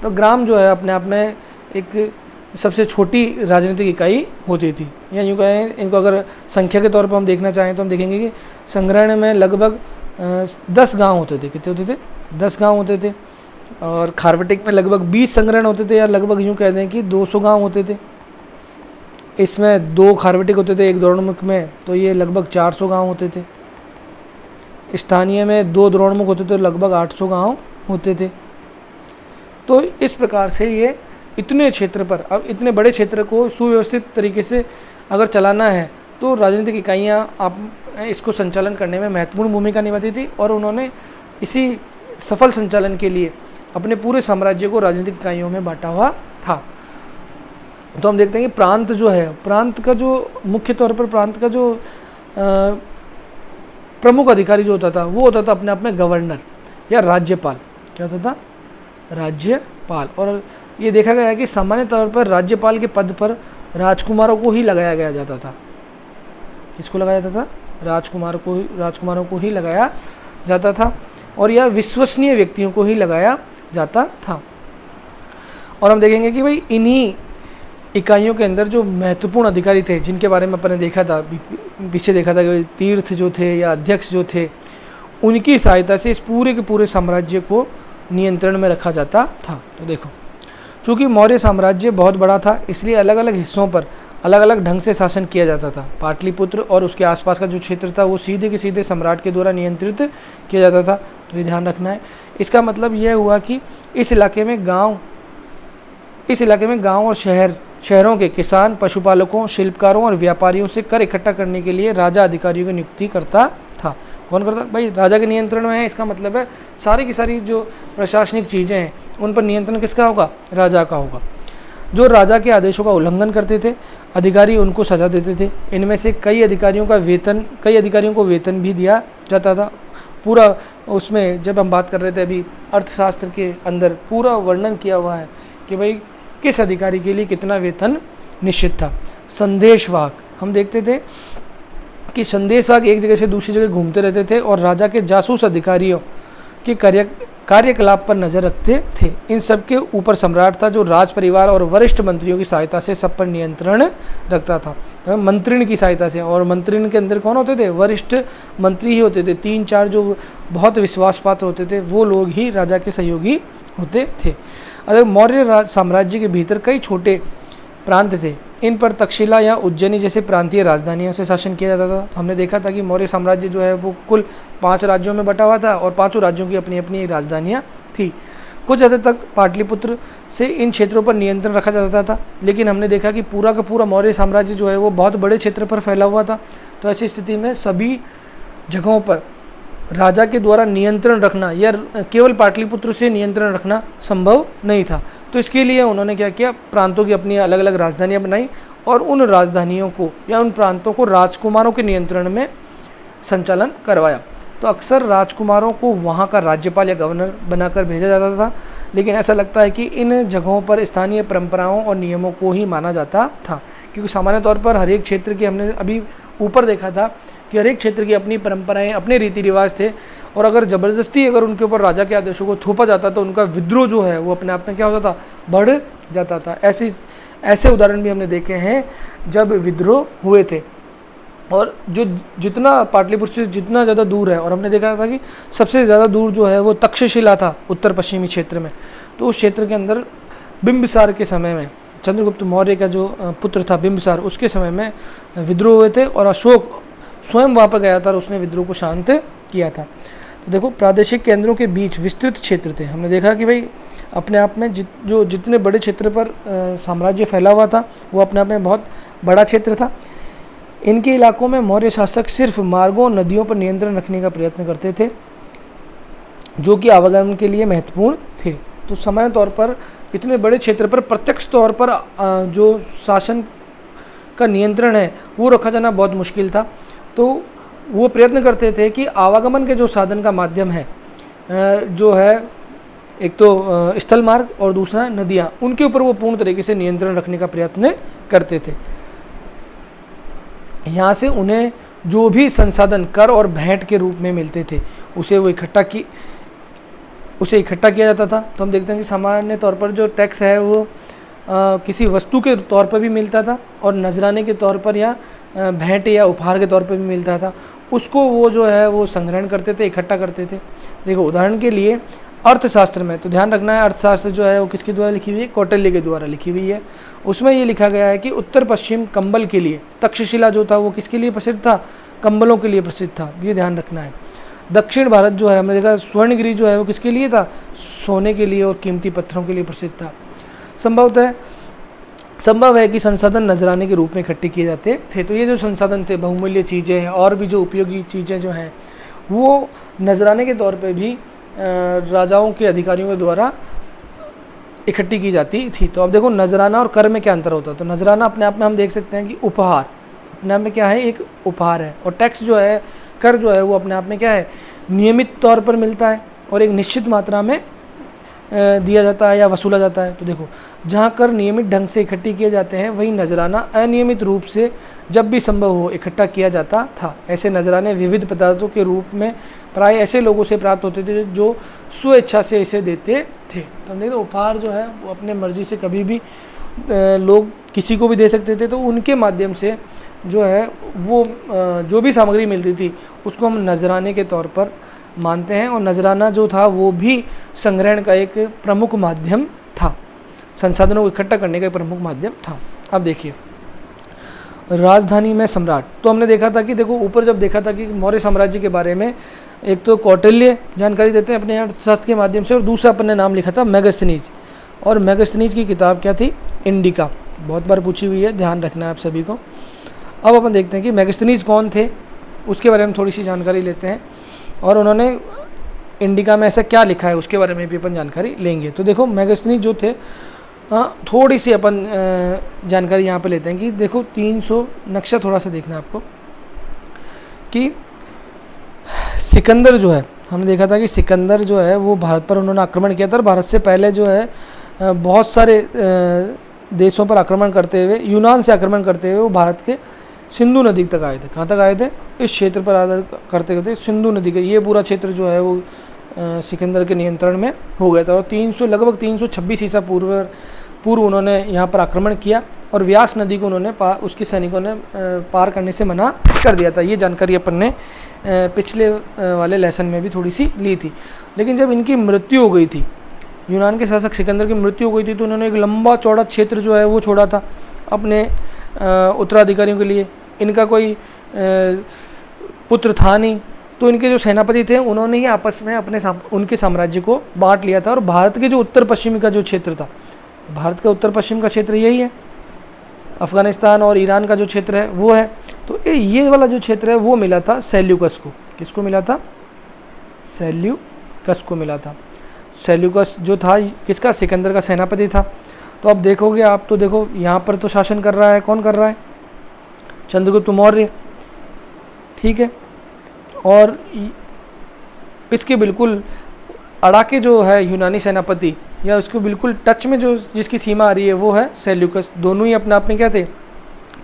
तो ग्राम जो है अपने आप में एक सबसे छोटी राजनीतिक इकाई होती थी, या यूँ कहें इनको अगर संख्या के तौर पर हम देखना चाहें तो हम देखेंगे कि संग्रहण में लगभग 10 गांव होते थे। कितने होते थे? 10 गांव होते थे। और खारवेटिक में लगभग 20 संग्रहण होते थे, या लगभग यूँ कह दें कि 200 गांव होते थे। इसमें 2 खारवेटिक होते थे, 1 द्रोणमुख में, तो ये लगभग 400 गांव होते थे। स्थानीय में 2 द्रोणमुख होते थे, लगभग 800 गांव होते थे। तो इस प्रकार से ये इतने क्षेत्र पर, अब इतने बड़े क्षेत्र को सुव्यवस्थित तरीके से अगर चलाना है तो राजनीतिक इकाइयाँ आप इसको संचालन करने में महत्वपूर्ण भूमिका निभाती थी, और उन्होंने इसी सफल संचालन के लिए अपने पूरे साम्राज्य को राजनीतिक इकाइयों में बांटा हुआ था। तो हम देखते हैं कि प्रांत जो है, प्रांत का जो मुख्य तौर पर प्रांत का जो प्रमुख अधिकारी जो होता था वो होता था अपने आप में गवर्नर या राज्यपाल। क्या होता था? राज्यपाल। और ये देखा गया है कि सामान्य तौर पर राज्यपाल के पद पर राजकुमारों को ही लगाया जाता था। किसको लगाया जाता था? राजकुमारों को ही लगाया जाता था, और यह विश्वसनीय व्यक्तियों को ही लगाया जाता था। और हम देखेंगे कि भाई इन्हीं इकाइयों के अंदर जो महत्वपूर्ण अधिकारी थे, जिनके बारे में अपने देखा था पीछे देखा था कि तीर्थ जो थे या अध्यक्ष जो थे, उनकी सहायता से इस पूरे के पूरे साम्राज्य को नियंत्रण में रखा जाता था। तो देखो, चूँकि मौर्य साम्राज्य बहुत बड़ा था, इसलिए अलग अलग हिस्सों पर अलग अलग ढंग से शासन किया जाता था। पाटलिपुत्र और उसके आसपास का जो क्षेत्र था वो सीधे के सीधे सम्राट के द्वारा नियंत्रित किया जाता था। तो ये ध्यान रखना है। इसका मतलब यह हुआ कि इस इलाके में गांव और शहरों के किसान, पशुपालकों, शिल्पकारों और व्यापारियों से कर इकट्ठा करने के लिए राजा अधिकारियों की नियुक्ति करता था। कौन करता? भाई राजा के नियंत्रण में है। इसका मतलब है सारी की सारी जो प्रशासनिक चीज़ें हैं उन पर नियंत्रण किसका होगा? राजा का होगा। जो राजा के आदेशों का उल्लंघन करते थे, अधिकारी उनको सजा देते थे। इनमें से कई अधिकारियों को वेतन भी दिया जाता था। पूरा उसमें जब हम बात कर रहे थे अभी अर्थशास्त्र के अंदर पूरा वर्णन किया हुआ है कि भाई किस अधिकारी के लिए कितना वेतन निश्चित था। संदेशवाहक, हम देखते थे कि संदेशवाहक एक जगह से दूसरी जगह घूमते रहते थे और राजा के जासूस अधिकारियों के कार्यकलाप पर नज़र रखते थे। इन सब के ऊपर सम्राट था, जो राज परिवार और वरिष्ठ मंत्रियों की सहायता से सब पर नियंत्रण रखता था। तो मंत्रिण की सहायता से, और मंत्रिण के अंदर कौन होते थे? वरिष्ठ मंत्री ही होते थे। 3-4 जो बहुत विश्वास पात्र होते थे वो लोग ही राजा के सहयोगी होते थे। अगर मौर्य साम्राज्य के भीतर कई छोटे प्रांत थे, इन पर तक्षशिला या उज्जैनी जैसे प्रांतीय राजधानियों से शासन किया जाता था। हमने देखा था कि मौर्य साम्राज्य जो है वो कुल 5 राज्यों में बटा हुआ था और 5 राज्यों की अपनी अपनी राजधानियाँ थी। कुछ हद तक पाटलिपुत्र से इन क्षेत्रों पर नियंत्रण रखा जाता था, लेकिन हमने देखा कि पूरा का पूरा मौर्य साम्राज्य जो है वो बहुत बड़े क्षेत्र पर फैला हुआ था। तो ऐसी स्थिति में सभी जगहों पर राजा के द्वारा नियंत्रण रखना या केवल पाटलिपुत्र से नियंत्रण रखना संभव नहीं था। तो इसके लिए उन्होंने क्या किया? प्रांतों की अपनी अलग अलग राजधानियाँ बनाई और उन राजधानियों को या उन प्रांतों को राजकुमारों के नियंत्रण में संचालन करवाया। तो अक्सर राजकुमारों को वहाँ का राज्यपाल या गवर्नर बनाकर भेजा जाता था, लेकिन ऐसा लगता है कि इन जगहों पर स्थानीय परंपराओं और नियमों को ही माना जाता था, क्योंकि सामान्य तौर पर हर एक क्षेत्र की, हमने अभी ऊपर देखा था कि हर एक क्षेत्र की अपनी परंपराएं, अपने रीति रिवाज थे, और अगर ज़बरदस्ती अगर उनके ऊपर राजा के आदेशों को थोपा जाता तो उनका विद्रोह जो है वो अपने आप में क्या होता था? बढ़ जाता था। ऐसे उदाहरण भी हमने देखे हैं जब विद्रोह हुए थे। और जो जितना पाटलिपुत्र से जितना ज़्यादा दूर है, और हमने देखा था कि सबसे ज़्यादा दूर जो है वो तक्षशिला था उत्तर पश्चिमी क्षेत्र में। तो उस क्षेत्र के अंदर बिंबिसार के समय में, चंद्रगुप्त मौर्य का जो पुत्र था बिंबिसार, उसके समय में विद्रोह हुए थे और अशोक स्वयं वहाँ पर गया था और उसने विद्रोह को शांत किया था। तो देखो, प्रादेशिक केंद्रों के बीच विस्तृत क्षेत्र थे। हमने देखा कि भाई अपने आप में जितने बड़े क्षेत्र पर साम्राज्य फैला हुआ था वो अपने आप में बहुत बड़ा क्षेत्र था। इनके इलाकों में मौर्य शासक सिर्फ मार्गों और नदियों पर नियंत्रण रखने का प्रयत्न करते थे जो कि आवागमन के लिए महत्वपूर्ण थे। तो सामान्य तौर पर इतने बड़े क्षेत्र पर प्रत्यक्ष तौर पर जो शासन का नियंत्रण है वो रखा जाना बहुत मुश्किल था। तो वो प्रयत्न करते थे कि आवागमन के जो साधन का माध्यम है जो है एक तो स्थल मार्ग और दूसरा नदियाँ, उनके ऊपर वो पूर्ण तरीके से नियंत्रण रखने का प्रयत्न करते थे। यहाँ से उन्हें जो भी संसाधन कर और भेंट के रूप में मिलते थे उसे इकट्ठा किया जाता था। तो हम देखते हैं कि सामान्य तौर पर जो टैक्स है वो किसी वस्तु के तौर पर भी मिलता था और नजराने के तौर पर या भेंट या उपहार के तौर पर भी मिलता था। उसको वो जो है वो संग्रहण करते थे, इकट्ठा करते थे। देखो उदाहरण के लिए अर्थशास्त्र में तो ध्यान रखना है, अर्थशास्त्र जो है वो किसके द्वारा लिखी हुई है? कौटिल्य के द्वारा लिखी हुई है। उसमें ये लिखा गया है कि उत्तर पश्चिम कंबल के लिए तक्षशिला जो था वो किसके लिए प्रसिद्ध था? कंबलों के लिए प्रसिद्ध था, ये ध्यान रखना है। दक्षिण भारत जो है हमने देखा स्वर्णगिरी जो है वो किसके लिए था? सोने के लिए और कीमती पत्थरों के लिए प्रसिद्ध था। संभव है कि संसाधन नजराने के रूप में इकट्ठे किए जाते थे। तो ये जो संसाधन थे, बहुमूल्य चीज़ें हैं और भी जो उपयोगी चीज़ें जो हैं वो नजराने के तौर पे भी राजाओं के अधिकारियों के द्वारा इकट्ठी की जाती थी। तो अब देखो नजराना और कर में क्या अंतर होता है? तो नजराना अपने आप में हम देख सकते हैं कि उपहार अपने आप में क्या है? एक उपहार है। और टैक्स जो है, कर जो है वो अपने आप में क्या है? नियमित तौर पर मिलता है और एक निश्चित मात्रा में दिया जाता है या वसूला जाता है। तो देखो जहाँ कर नियमित ढंग से इकट्ठी किए जाते हैं वहीं नजराना अनियमित रूप से जब भी संभव हो इकट्ठा किया जाता था। ऐसे नजराने विविध पदार्थों के रूप में प्राय ऐसे लोगों से प्राप्त होते थे जो स्वेच्छा से इसे देते थे। तो हम देखते उपहार जो है वो अपने मर्जी से कभी भी लोग किसी को भी दे सकते थे। तो उनके माध्यम से जो है वो जो भी सामग्री मिलती थी उसको हम नजराने के तौर पर मानते हैं। और नजराना जो था वो भी संग्रहण का एक प्रमुख माध्यम था, संसाधनों को इकट्ठा करने का एक प्रमुख माध्यम था। अब देखिए राजधानी में सम्राट, तो हमने देखा था कि देखो ऊपर जब देखा था कि मौर्य साम्राज्य के बारे में एक तो कौटिल्य जानकारी देते हैं अपने अर्थशास्त्र के माध्यम से और दूसरा अपन ने नाम लिखा था मेगास्थनीज। और मेगास्थनीज की किताब क्या थी? इंडिका, बहुत बार पूछी हुई है, ध्यान रखना है आप सभी को। अब अपन देखते हैं कि मेगास्थनीज कौन थे, उसके बारे में थोड़ी सी जानकारी लेते हैं और उन्होंने इंडिका में ऐसा क्या लिखा है उसके बारे में भी अपन जानकारी लेंगे। तो देखो मेगास्थनीज जो थे, थोड़ी सी अपन जानकारी यहाँ पे लेते हैं कि देखो 300 नक्शा थोड़ा सा देखना है आपको कि सिकंदर जो है, हमने देखा था कि सिकंदर जो है वो भारत पर उन्होंने आक्रमण किया था और भारत से पहले जो है बहुत सारे देशों पर आक्रमण करते हुए, यूनान से आक्रमण करते हुए वो भारत के सिंधु नदी तक आए थे। कहाँ तक आए थे? इस क्षेत्र पर आधार करते करते सिंधु नदी का ये पूरा क्षेत्र जो है वो सिकंदर के नियंत्रण में हो गया था। और लगभग 326 ईसा पूर्व उन्होंने यहाँ पर आक्रमण किया और व्यास नदी को उन्होंने उसके सैनिकों ने पार करने से मना कर दिया था। ये जानकारी अपन ने पिछले वाले लेसन में भी थोड़ी सी ली थी। लेकिन जब इनकी मृत्यु हो गई थी, यूनान के शासक सिकंदर की मृत्यु हो गई थी, तो उन्होंने एक लंबा चौड़ा क्षेत्र जो है वो छोड़ा था अपने उत्तराधिकारियों के लिए। इनका कोई पुत्र था नहीं, तो इनके जो सेनापति थे उन्होंने ही आपस में उनके साम्राज्य को बांट लिया था। और भारत के जो उत्तर पश्चिमी का जो क्षेत्र था, भारत का उत्तर पश्चिम का क्षेत्र यही है, अफ़गानिस्तान और ईरान का जो क्षेत्र है वो है। तो ये वाला जो क्षेत्र है वो मिला था सेल्यूकस को। किसको मिला था? सेल्यूकस को मिला था। सेल्यूकस जो था किसका? सिकंदर का सेनापति था। तो अब देखोगे आप, तो देखो यहाँ पर तो शासन कर रहा है, कौन कर रहा है? चंद्रगुप्त मौर्य, ठीक है। और इसके बिल्कुल अड़ाके जो है यूनानी सेनापति या उसको बिल्कुल टच में जो जिसकी सीमा आ रही है वो है सेल्यूकस। दोनों ही अपने आप में क्या थे?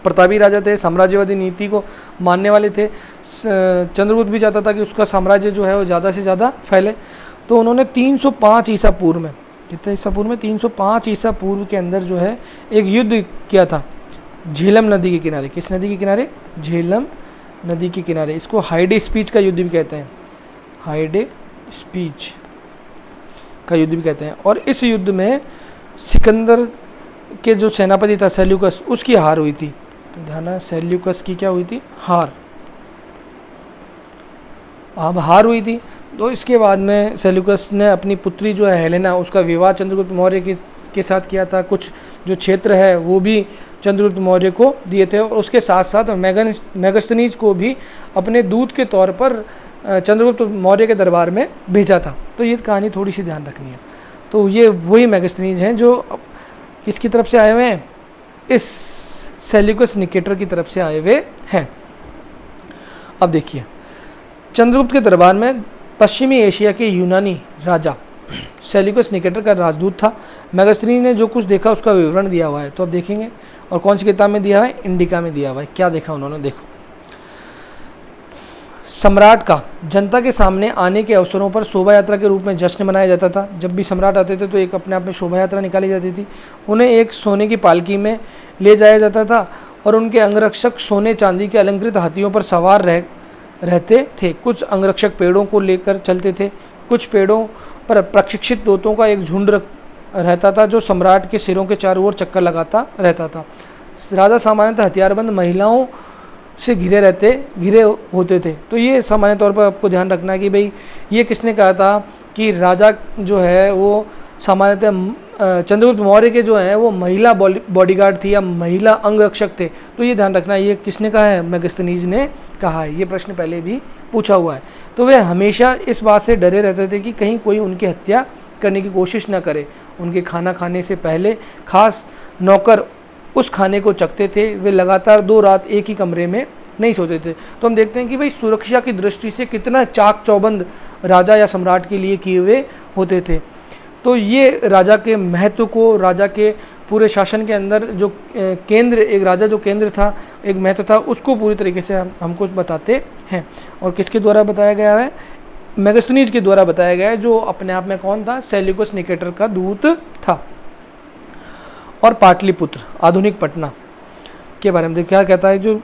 प्रतापी राजा थे, साम्राज्यवादी नीति को मानने वाले थे। चंद्रगुप्त भी चाहता था कि उसका साम्राज्य जो है वो ज़्यादा से ज़्यादा फैले। तो उन्होंने 305 ईसा पूर्व में, कितने ईसा पूर्व में? 305 ईसा पूर्व के अंदर जो है एक युद्ध किया था झेलम नदी के किनारे। किस नदी के किनारे? झेलम नदी के किनारे। इसको हाइडे स्पीच का युद्ध भी कहते हैं, हाइडे स्पीच का युद्ध भी कहते हैं। और इस युद्ध में सिकंदर के जो सेनापति था सेल्यूकस, उसकी हार हुई थी। तो ध्यान है, सेल्यूकस की क्या हुई थी? हार। अब हार हुई थी तो इसके बाद में सेल्यूकस ने अपनी पुत्री जो है हेलेना, उसका विवाह चंद्रगुप्त मौर्य के साथ किया था। कुछ जो क्षेत्र है वो भी चंद्रगुप्त मौर्य को दिए थे, और उसके साथ साथ मेगास्थनीज को भी अपने दूत के तौर पर चंद्रगुप्त मौर्य के दरबार में भेजा था। तो ये कहानी थोड़ी सी ध्यान रखनी है। तो ये वही मेगास्थनीज हैं जो किसकी तरफ से आए हुए हैं, इस सेल्यूकस निकेटर की तरफ से आए हुए हैं। अब देखिए, चंद्रगुप्त के दरबार में पश्चिमी एशिया के यूनानी राजा सेल्यूकस निकेटर का राजदूत था। मेगास्थनीज ने जो कुछ देखा उसका विवरण दिया हुआ है, तो अब देखेंगे। और कौन सी किताब में दिया हुआ है, इंडिका में दिया हुआ है। क्या देखा उन्होंने, देखो। सम्राट का जनता के सामने आने के अवसरों पर शोभा यात्रा के रूप में जश्न मनाया जाता था। जब भी सम्राट आते थे तो एक अपने आप में शोभा यात्रा निकाली जाती थी। उन्हें एक सोने की पालकी में ले जाया जाता था और उनके अंगरक्षक सोने चांदी के अलंकृत हाथियों पर सवार रहते थे। कुछ अंगरक्षक पेड़ों को लेकर चलते थे। कुछ पेड़ों पर प्रशिक्षित तोतों का एक झुंड रहता था जो सम्राट के सिरों के चारों ओर चक्कर लगाता रहता था। राजा सामान्यतः हथियारबंद महिलाओं से घिरे होते थे। तो ये सामान्य तौर पर आपको ध्यान रखना है कि भाई ये किसने कहा था कि राजा जो है वो सामान्यतः चंद्रगुप्त मौर्य के जो हैं वो महिला बॉडीगार्ड थी या महिला अंगरक्षक थे। तो ये ध्यान रखना है, ये किसने कहा है, मेगास्थनीज ने कहा है। ये प्रश्न पहले भी पूछा हुआ है। तो वे हमेशा इस बात से डरे रहते थे कि कहीं कोई उनकी हत्या करने की कोशिश न करे। उनके खाना खाने से पहले खास नौकर उस खाने को चखते थे। वे लगातार 2 रात एक ही कमरे में नहीं सोते थे। तो हम देखते हैं कि भाई सुरक्षा की दृष्टि से कितना चाक चौबंद राजा या सम्राट के लिए किए हुए होते थे। तो ये राजा के महत्व को, राजा के पूरे शासन के अंदर जो केंद्र, एक राजा जो केंद्र था, एक महत्व था, उसको पूरी तरीके से हमको बताते हैं। और किसके द्वारा बताया गया है, मेगास्थनीज के द्वारा बताया गया है, जो अपने आप में कौन था, सेल्यूकस निकेटर का दूत था। और पाटलिपुत्र, आधुनिक पटना के बारे में क्या कहता है, जो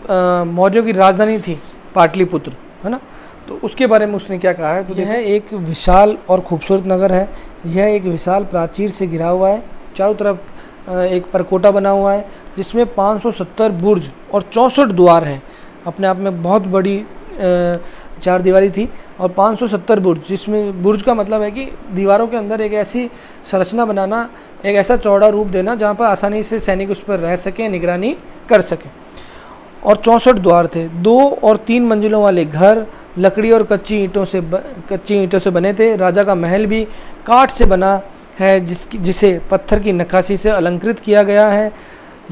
मौर्यों की राजधानी थी पाटलिपुत्र, है ना, तो उसके बारे में उसने क्या कहा है। तो यह एक विशाल और खूबसूरत नगर है। यह एक विशाल प्राचीर से घिरा हुआ है। चारों तरफ एक परकोटा बना हुआ है जिसमें 570 बुर्ज और 64 द्वार हैं। अपने आप में बहुत बड़ी 4 दीवारी थी और 570 बुर्ज, जिसमें बुर्ज का मतलब है कि दीवारों के अंदर एक ऐसी संरचना बनाना, एक ऐसा चौड़ा रूप देना जहाँ पर आसानी से सैनिक उस पर रह सकें, निगरानी कर सकें। और 64 द्वार थे। 2 और 3 मंजिलों वाले घर लकड़ी और कच्ची ईंटों से बने थे। राजा का महल भी काठ से बना है, जिसे पत्थर की नक्काशी से अलंकृत किया गया है।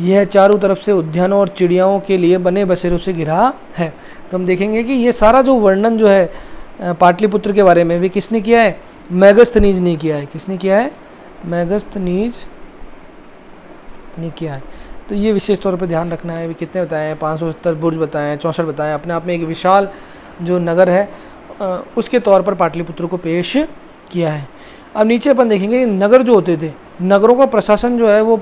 यह चारों तरफ से उद्यानों और चिड़ियाओं के लिए बने बसेरों से घिरा है। तो हम देखेंगे कि ये सारा जो वर्णन जो है पाटलिपुत्र के बारे में भी किसने किया है, मेगास्थनीज ने किया है। किसने किया है, मेगास्थनीज ने किया है। तो ये विशेष तौर पर ध्यान रखना है। भी कितने बताए हैं, 570 बुर्ज बताए हैं, 64 बताए हैं। अपने आप में एक विशाल जो नगर है उसके तौर पर पाटलिपुत्र को पेश किया है। अब नीचे अपन देखेंगे नगर जो होते थे, नगरों का प्रशासन जो है वो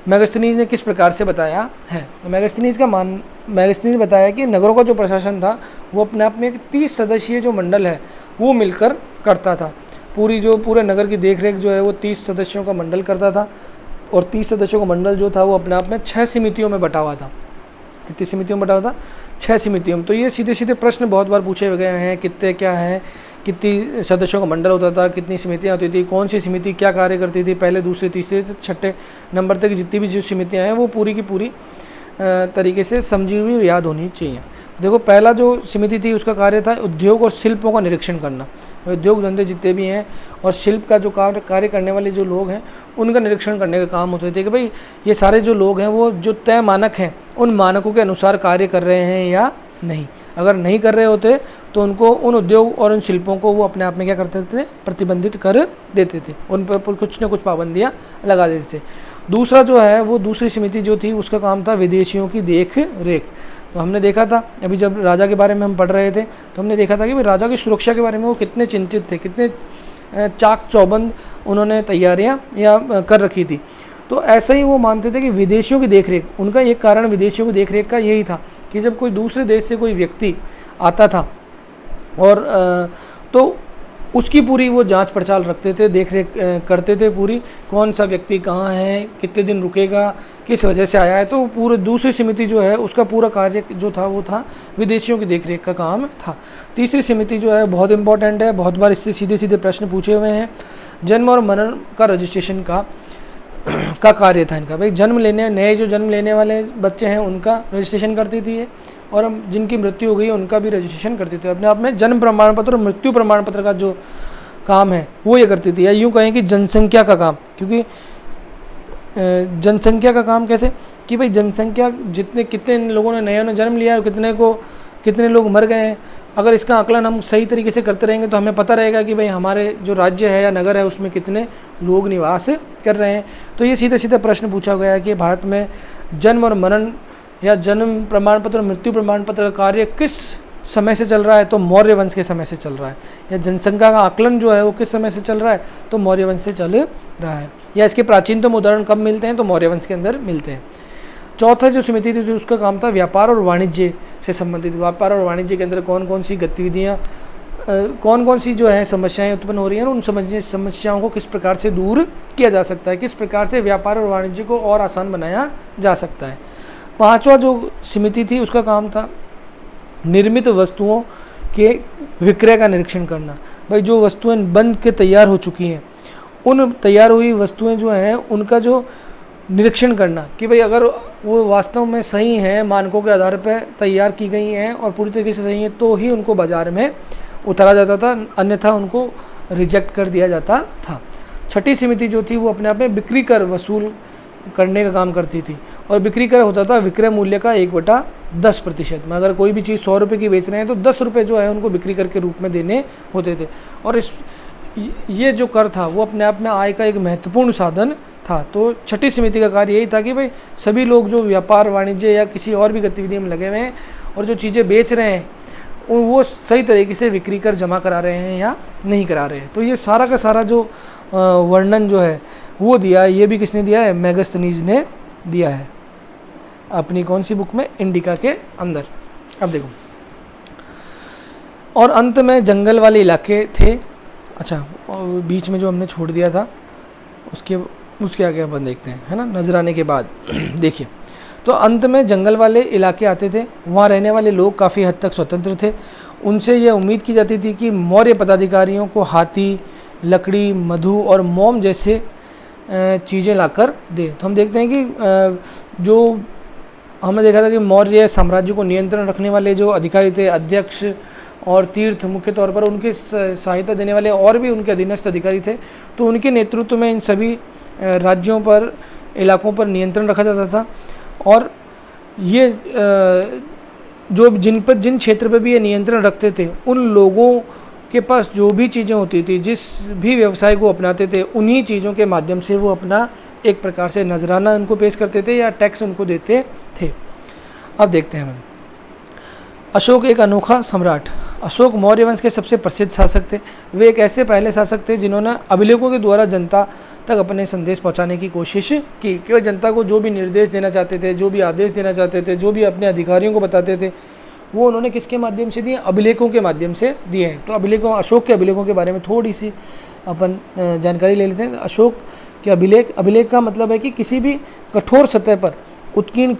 मेगास्थनीज ने किस प्रकार से बताया है। तो मेगास्थनीज बताया कि नगरों का जो प्रशासन था वो अपने आप में एक 30 सदस्यीय जो मंडल है वो मिलकर करता था। पूरे नगर की देखरेख जो है वो 30 सदस्यों का मंडल करता था। और 30 सदस्यों का मंडल जो था वो अपने आप में 6 समितियों में बटा हुआ था। कितनी समितियों में बटा हुआ था, 6 समितियों में। तो ये सीधे सीधे प्रश्न बहुत बार पूछे गए हैं, कितने क्या है, कितनी सदस्यों का मंडल होता था, कितनी समितियाँ होती थी, कौन सी समिति क्या कार्य करती थी, पहले दूसरे तीसरे छठे नंबर तक जितनी भी जो समितियाँ हैं वो पूरी की पूरी तरीके से समझी हुई याद होनी चाहिए। देखो, पहला जो समिति थी उसका कार्य था उद्योग और शिल्पों का निरीक्षण करना। उद्योग धंधे जितने भी हैं और शिल्प का जो कार्य करने वाले जो लोग हैं उनका निरीक्षण करने का काम होते थे कि भाई ये सारे जो लोग हैं वो जो तय मानक हैं उन मानकों के अनुसार कार्य कर रहे हैं या नहीं। अगर नहीं कर रहे होते तो उनको, उन उद्योग और उन शिल्पों को वो अपने आप में क्या करते थे, प्रतिबंधित कर देते थे, उन पर कुछ न कुछ पाबंदियाँ लगा देते थे। दूसरा जो है वो दूसरी समिति जो थी उसका काम था विदेशियों की देख रेख। तो हमने देखा था अभी जब राजा के बारे में हम पढ़ रहे थे तो हमने देखा था कि भाई राजा की सुरक्षा के बारे में वो कितने चिंतित थे, कितने चाक चौबंद उन्होंने तैयारियां या कर रखी थी। तो ऐसा ही वो मानते थे कि विदेशियों की देखरेख, उनका एक कारण विदेशियों की देखरेख का यही था कि जब कोई दूसरे देश से कोई व्यक्ति आता था और तो उसकी पूरी वो जांच पड़ताल रखते थे, देख रेख करते थे पूरी, कौन सा व्यक्ति कहाँ है, कितने दिन रुकेगा, किस वजह से आया है। तो पूरे दूसरी समिति जो है उसका पूरा कार्य जो था वो था विदेशियों की देखरेख का काम था। तीसरी समिति जो है बहुत इंपॉर्टेंट है, बहुत बार इससे सीधे सीधे प्रश्न पूछे हुए हैं, जन्म और मरण का रजिस्ट्रेशन का का कार्य था इनका। भाई जन्म लेने नए जो जन्म लेने वाले बच्चे हैं उनका रजिस्ट्रेशन करती थी ये, और हम जिनकी मृत्यु हो गई उनका भी रजिस्ट्रेशन करती थी। अपने आप में जन्म प्रमाण पत्र और मृत्यु प्रमाण पत्र का जो काम है वो ये करती थी, या यूँ कहें कि जनसंख्या का काम। क्योंकि जनसंख्या का काम कैसे कि भाई जनसंख्या कितने लोगों ने नया जन्म लिया है, कितने लोग मर गए हैं, अगर इसका आकलन हम सही तरीके से करते रहेंगे तो हमें पता रहेगा कि भाई हमारे जो राज्य है या नगर है उसमें कितने लोग निवास कर रहे हैं। तो ये सीधे सीधे प्रश्न पूछा गया है कि भारत में जन्म और मरण या जन्म प्रमाण पत्र और मृत्यु प्रमाण पत्र का कार्य किस समय से चल रहा है, तो मौर्य वंश के समय से चल रहा है। या जनसंख्या का आकलन जो है वो किस समय से चल रहा है, तो मौर्य वंश से चल रहा है। या इसके प्राचीनतम उदाहरण कब मिलते हैं, तो मौर्य वंश के अंदर मिलते हैं। चौथा जो समिति थी उसका काम था व्यापार और वाणिज्य से संबंधित। व्यापार और वाणिज्य के अंदर कौन कौन सी गतिविधियाँ, कौन कौन सी जो है समस्याएं उत्पन्न हो रही हैं, उन समस्याओं को किस प्रकार से दूर किया जा सकता है, किस प्रकार से व्यापार और वाणिज्य को और आसान बनाया जा सकता है। पांचवा जो समिति थी उसका काम था निर्मित वस्तुओं के विक्रय का निरीक्षण करना। भाई जो वस्तुएं बन के तैयार हो चुकी हैं, उन तैयार हुई वस्तुएं जो हैं उनका जो निरीक्षण करना कि भाई अगर वो वास्तव में सही हैं, मानकों के आधार पर तैयार की गई हैं और पूरी तरीके से सही हैं, तो ही उनको बाज़ार में उतारा जाता था, अन्यथा उनको रिजेक्ट कर दिया जाता था। छठी समिति जो थी वो अपने आप में बिक्री कर वसूल करने का काम करती थी, और बिक्री कर होता था विक्रय मूल्य का 1/10%। में अगर कोई भी चीज़ 100 रुपये की बेच रहे हैं तो 10 रुपये जो है उनको बिक्री कर के रूप में देने होते थे। और ये जो कर था वो अपने आप में आय का एक महत्वपूर्ण साधन था। तो छठी समिति का कार्य यही था कि भाई सभी लोग जो व्यापार वाणिज्य या किसी और भी गतिविधि में लगे हुए हैं और जो चीज़ें बेच रहे हैं वो सही तरीके से बिक्री कर जमा करा रहे हैं या नहीं करा रहे हैं। तो ये सारा का सारा जो वर्णन जो है वो दिया है, ये भी किसने दिया है, मेगास्थनीज ने दिया है अपनी कौन सी बुक में, इंडिका के अंदर। अब देखो, और अंत में जंगल वाले इलाके थे। अच्छा, बीच में जो हमने छोड़ दिया था उसके आगे अपन देखते हैं, है ना, नजराने के बाद देखिए। तो अंत में जंगल वाले इलाके आते थे, वहाँ रहने वाले लोग काफ़ी हद तक स्वतंत्र थे। उनसे यह उम्मीद की जाती थी कि मौर्य पदाधिकारियों को हाथी, लकड़ी, मधु और मोम जैसे चीज़ें लाकर दे। तो हम देखते हैं कि जो हमने देखा था कि मौर्य साम्राज्य को नियंत्रण रखने वाले जो अधिकारी थे, अध्यक्ष और तीर्थ, मुख्य तौर पर उनकी सहायता देने वाले और भी उनके अधीनस्थ अधिकारी थे। तो उनके नेतृत्व में इन सभी राज्यों पर, इलाकों पर नियंत्रण रखा जाता था। और ये जिन क्षेत्र पर भी ये नियंत्रण रखते थे, उन लोगों के पास जो भी चीज़ें होती थी, जिस भी व्यवसाय को अपनाते थे, उन्हीं चीज़ों के माध्यम से वो अपना एक प्रकार से नजराना उनको पेश करते थे या टैक्स उनको देते थे। अब देखते हैं हम, अशोक एक अनोखा सम्राट। अशोक मौर्य वंश के सबसे प्रसिद्ध शासक थे। वे एक ऐसे पहले शासक थे जिन्होंने अभिलेखों के द्वारा जनता तक अपने संदेश पहुंचाने की कोशिश की। केवल जनता को जो भी निर्देश देना चाहते थे, जो भी आदेश देना चाहते थे, जो भी अपने अधिकारियों को बताते थे, वो उन्होंने किसके माध्यम से दिए, अभिलेखों के माध्यम से दिए हैं। तो अशोक के अभिलेखों के बारे में थोड़ी सी अपन जानकारी ले लेते हैं। अशोक के अभिलेख का मतलब है कि किसी भी कठोर सतह पर उत्कीर्ण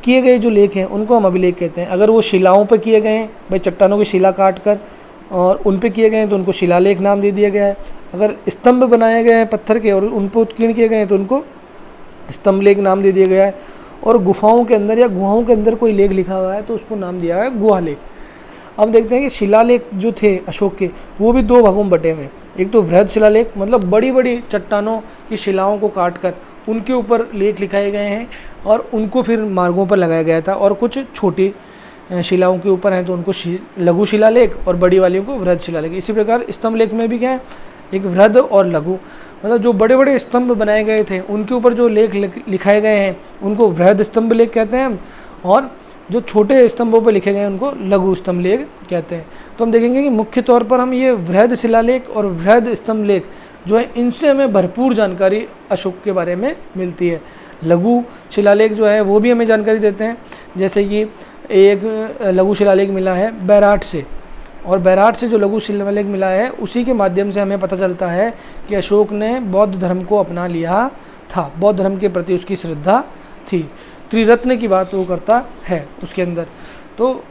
किए गए जो लेख हैं उनको हम अभिलेख कहते हैं। अगर वो शिलाओं पर किए गए हैं, भाई चट्टानों की शिला काट कर और उन पे किए गए हैं तो उनको शिलालेख नाम दे दिया गया है। अगर स्तंभ बनाए गए हैं पत्थर के और उन पर उत्कीर्ण किए गए हैं तो उनको स्तंभलेख नाम दे दिया गया है। और गुफाओं के अंदर या गुहाओं के अंदर कोई लेख लिखा हुआ है तो उसको नाम दिया है गुहालेख। अब देखते हैं कि शिलालेख जो थे अशोक के, वो भी 2 भागों में बटे हुए हैं। एक तो वृहद शिलालेख, मतलब बड़ी बड़ी चट्टानों की शिलाओं को काट कर उनके ऊपर लेख लिखाए गए हैं और उनको फिर मार्गों पर लगाया गया था। और कुछ छोटी शिलाओं के ऊपर हैं तो उनको लघु शिलालेख और बड़ी वालियों को वृहद शिलालेख। इसी प्रकार स्तंभ लेख में भी क्या है, एक वृहद और लघु, मतलब जो बड़े बड़े स्तंभ बनाए गए थे उनके ऊपर जो लेख लिखाए गए हैं उनको वृहद स्तंभ लेख कहते हैं, और जो छोटे स्तंभों पर लिखे गए हैं उनको लघु स्तंभ लेख कहते हैं। तो हम देखेंगे कि मुख्य तौर पर हम ये वृहद शिलालेख और वृहद स्तंभ लेख जो है, इनसे हमें भरपूर जानकारी अशोक के बारे में मिलती है। लघु शिलालेख जो है वो भी हमें जानकारी देते हैं, जैसे कि एक लघु शिलालेख मिला है बैराट से, और बैराट से जो लघु शिलालेख मिला है उसी के माध्यम से हमें पता चलता है कि अशोक ने बौद्ध धर्म को अपना लिया था, बौद्ध धर्म के प्रति उसकी श्रद्धा थी। त्रिरत्न की बात वो करता है उसके अंदर। तो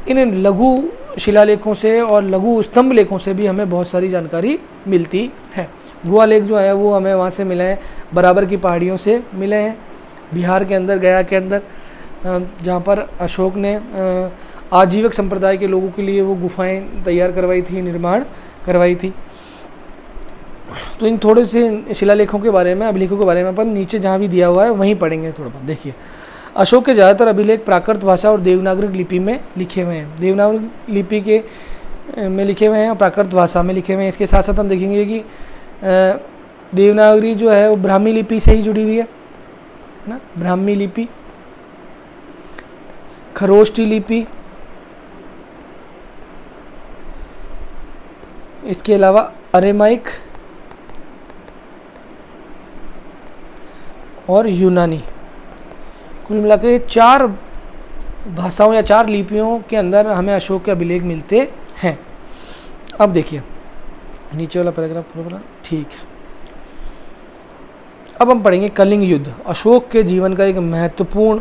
इन लघु शिलालेखों से और लघु स्तंभ लेखों से भी हमें बहुत सारी जानकारी मिलती है। गुहा लेक जो है वो हमें वहाँ से मिले हैं, बराबर की पहाड़ियों से मिले हैं, बिहार के अंदर, गया के अंदर, जहाँ पर अशोक ने आजीविक संप्रदाय के लोगों के लिए वो गुफाएं तैयार करवाई थी, निर्माण करवाई थी। तो इन थोड़े से शिलालेखों के बारे में, अभिलेखों के बारे में अपन नीचे जहाँ भी दिया हुआ है वहीं पढ़ेंगे थोड़ा बहुत। देखिए, अशोक के ज़्यादातर अभिलेख प्राकृत भाषा और देवनागरी लिपि में लिखे हुए हैं, देवनागरी लिपि के में लिखे हुए हैं और प्राकृत भाषा में लिखे हुए हैं। इसके साथ साथ हम देखेंगे कि देवनागरी जो है वो ब्राह्मी लिपि से ही जुड़ी हुई है ना, ब्राह्मी लिपि, खरोष्टी लिपि, इसके अलावा अरेमाइक और यूनानी, कुल मिलाकर ये 4 भाषाओं या 4 लिपियों के अंदर हमें अशोक के अभिलेख मिलते हैं। अब देखिए नीचे वाला पैराग्राफ पूरा, ठीक है। अब हम पढ़ेंगे कलिंग युद्ध, अशोक के जीवन का एक महत्वपूर्ण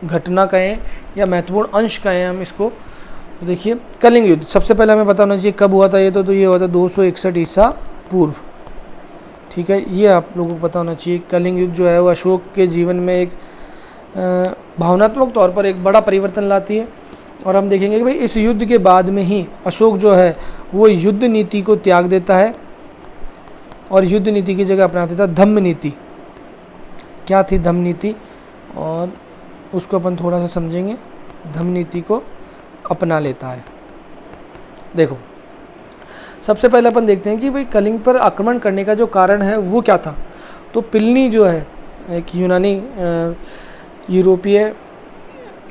घटना कहें या महत्वपूर्ण अंश कहें हम इसको। तो देखिए, कलिंग युद्ध सबसे पहले हमें पता होना चाहिए कब हुआ था। ये तो ये हुआ था 261 ईसा पूर्व, ठीक है, ये आप लोगों को पता होना चाहिए। कलिंग युद्ध जो है वो अशोक के जीवन में एक भावनात्मक तौर पर एक बड़ा परिवर्तन लाती है। और हम देखेंगे कि भाई इस युद्ध के बाद में ही अशोक जो है वो युद्ध नीति को त्याग देता है और युद्ध नीति की जगह अपनाता था धम्म नीति। क्या थी धम्म नीति, और उसको अपन थोड़ा सा समझेंगे। धम्म नीति को अपना लेता है। देखो, सबसे पहले अपन देखते हैं कि भाई कलिंग पर आक्रमण करने का जो कारण है वो क्या था। तो प्लिनी जो है एक यूनानी यूरोपीय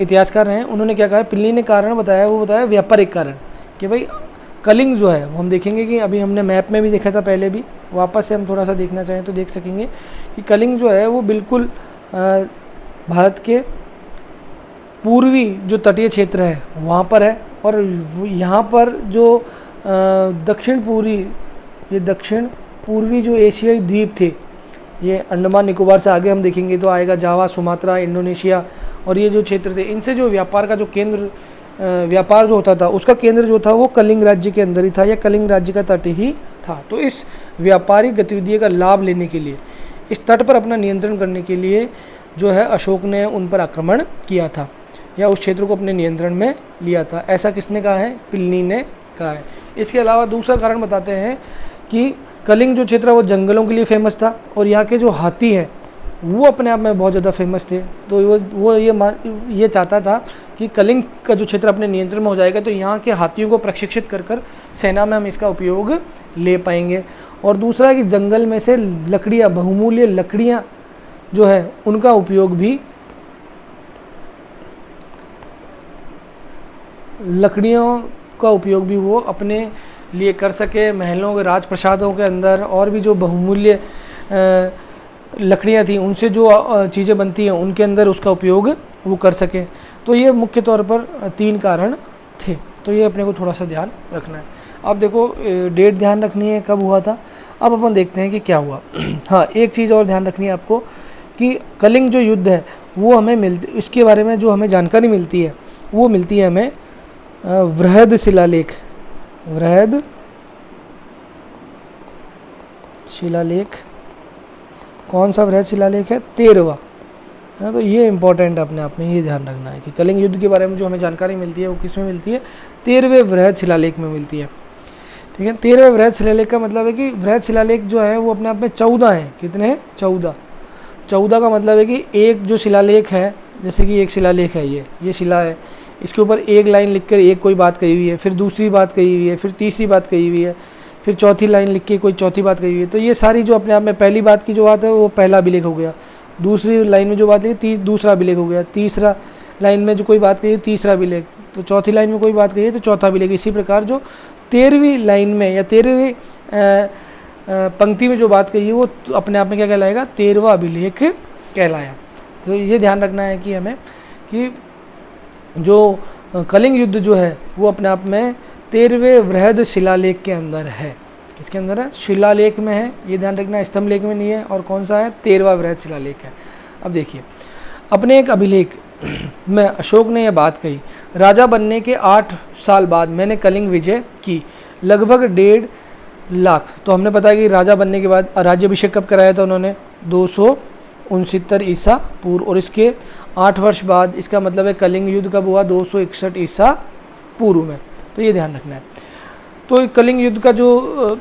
इतिहासकार हैं, उन्होंने क्या कहा, प्लिनी ने कारण बताया, वो बताया व्यापारिक कारण, कि भाई कलिंग जो है वो हम देखेंगे कि अभी हमने मैप में भी देखा था पहले भी, वापस से हम थोड़ा सा देखना चाहें तो देख सकेंगे कि कलिंग जो है वो बिल्कुल भारत के पूर्वी जो तटीय क्षेत्र है वहाँ पर है। और यहाँ पर जो दक्षिण पूर्वी जो एशियाई द्वीप थे, ये अंडमान निकोबार से आगे हम देखेंगे तो आएगा जावा, सुमात्रा, इंडोनेशिया, और ये जो क्षेत्र थे, इनसे जो व्यापार का जो केंद्र, व्यापार जो होता था उसका केंद्र जो था वो कलिंग राज्य के अंदर ही था या कलिंग राज्य का तट ही था। तो इस व्यापारिक गतिविधि का लाभ लेने के लिए, इस तट पर अपना नियंत्रण करने के लिए जो है अशोक ने उन पर आक्रमण किया था या उस क्षेत्र को अपने नियंत्रण में लिया था। ऐसा किसने कहा है, प्लिनी ने कहा है। इसके अलावा दूसरा कारण बताते हैं कि कलिंग जो क्षेत्र है वो जंगलों के लिए फेमस था और यहाँ के जो हाथी हैं वो अपने आप में बहुत ज़्यादा फेमस थे। तो वो ये चाहता था कि कलिंग का जो क्षेत्र अपने नियंत्रण में हो जाएगा तो यहाँ के हाथियों को प्रशिक्षित कर सेना में हम इसका उपयोग ले पाएंगे। और दूसरा है कि जंगल में से लकड़ियाँ, बहुमूल्य लकड़ियाँ जो है उनका उपयोग भी, लकड़ियों का उपयोग भी वो अपने लिए कर सके, महलों के राजप्रसादों के अंदर और भी जो बहुमूल्य लकड़ियाँ थी उनसे जो चीज़ें बनती हैं उनके अंदर उसका उपयोग वो कर सके। तो ये मुख्य तौर पर 3 कारण थे। तो ये अपने को थोड़ा सा ध्यान रखना है। अब देखो डेट ध्यान रखनी है कब हुआ था। अब अपन देखते हैं कि क्या हुआ। हाँ, एक चीज़ और ध्यान रखनी है आपको कि कलिंग जो युद्ध है वो हमें मिलती, इसके बारे में जो हमें जानकारी मिलती है वो मिलती है हमें वृहद शिलालेख, वृहद शिलालेख। कौन सा वृहद शिलालेख है, 13वां है ना। तो ये इंपॉर्टेंट है, अपने आप में ये ध्यान रखना है कि कलिंग युद्ध के बारे में जो हमें जानकारी मिलती है वो किस में मिलती है, 13वें वृहद शिलालेख में मिलती है। ठीक है, 13वें वृहद शिलालेख का मतलब है कि वृहद शिलालेख जो है वो अपने आप में 14 हैं। कितने हैं, 14 का मतलब है कि एक जो शिलालेख है, जैसे कि एक शिलालेख है, ये शिला है, इसके ऊपर एक लाइन लिखकर एक कोई बात कही हुई है, फिर दूसरी बात कही हुई है, फिर तीसरी बात कही हुई है, फिर चौथी लाइन लिख के कोई चौथी बात कही हुई है। तो ये सारी जो अपने आप में पहली बात की जो बात है वो पहला अभिलेख हो गया, दूसरी लाइन में जो बात है दूसरा अभिलेख हो गया, तीसरा लाइन में जो कोई बात कही है तीसरा अभिलेख, तो चौथी लाइन में कोई बात कही है तो चौथा अभिलेख। इसी प्रकार जो 13वीं लाइन में या 13वीं पंक्ति में जो बात कही है वो अपने आप में क्या कहलाएगा, 13वां अभिलेख कहलाया। तो ये ध्यान रखना है कि हमें कि जो कलिंग युद्ध जो है वो अपने आप में 13वें वृहद शिलालेख के अंदर है। किसके अंदर है, शिलालेख में है, ये ध्यान रखना, स्तंभ लेख में नहीं है। और कौन सा है, 13वां वृहद शिलालेख है। अब देखिए, अपने एक अभिलेख में अशोक ने यह बात कही, राजा बनने के 8 साल बाद मैंने कलिंग विजय की। लगभग लाख। तो हमने बताया कि राजा बनने के बाद राज्याभिषेक कब कराया था उन्होंने? 269 ईसा पूर्व, और इसके 8 वर्ष बाद, इसका मतलब है कलिंग युद्ध कब हुआ? 261 ईसा पूर्व में। तो ये ध्यान रखना है। तो कलिंग युद्ध का जो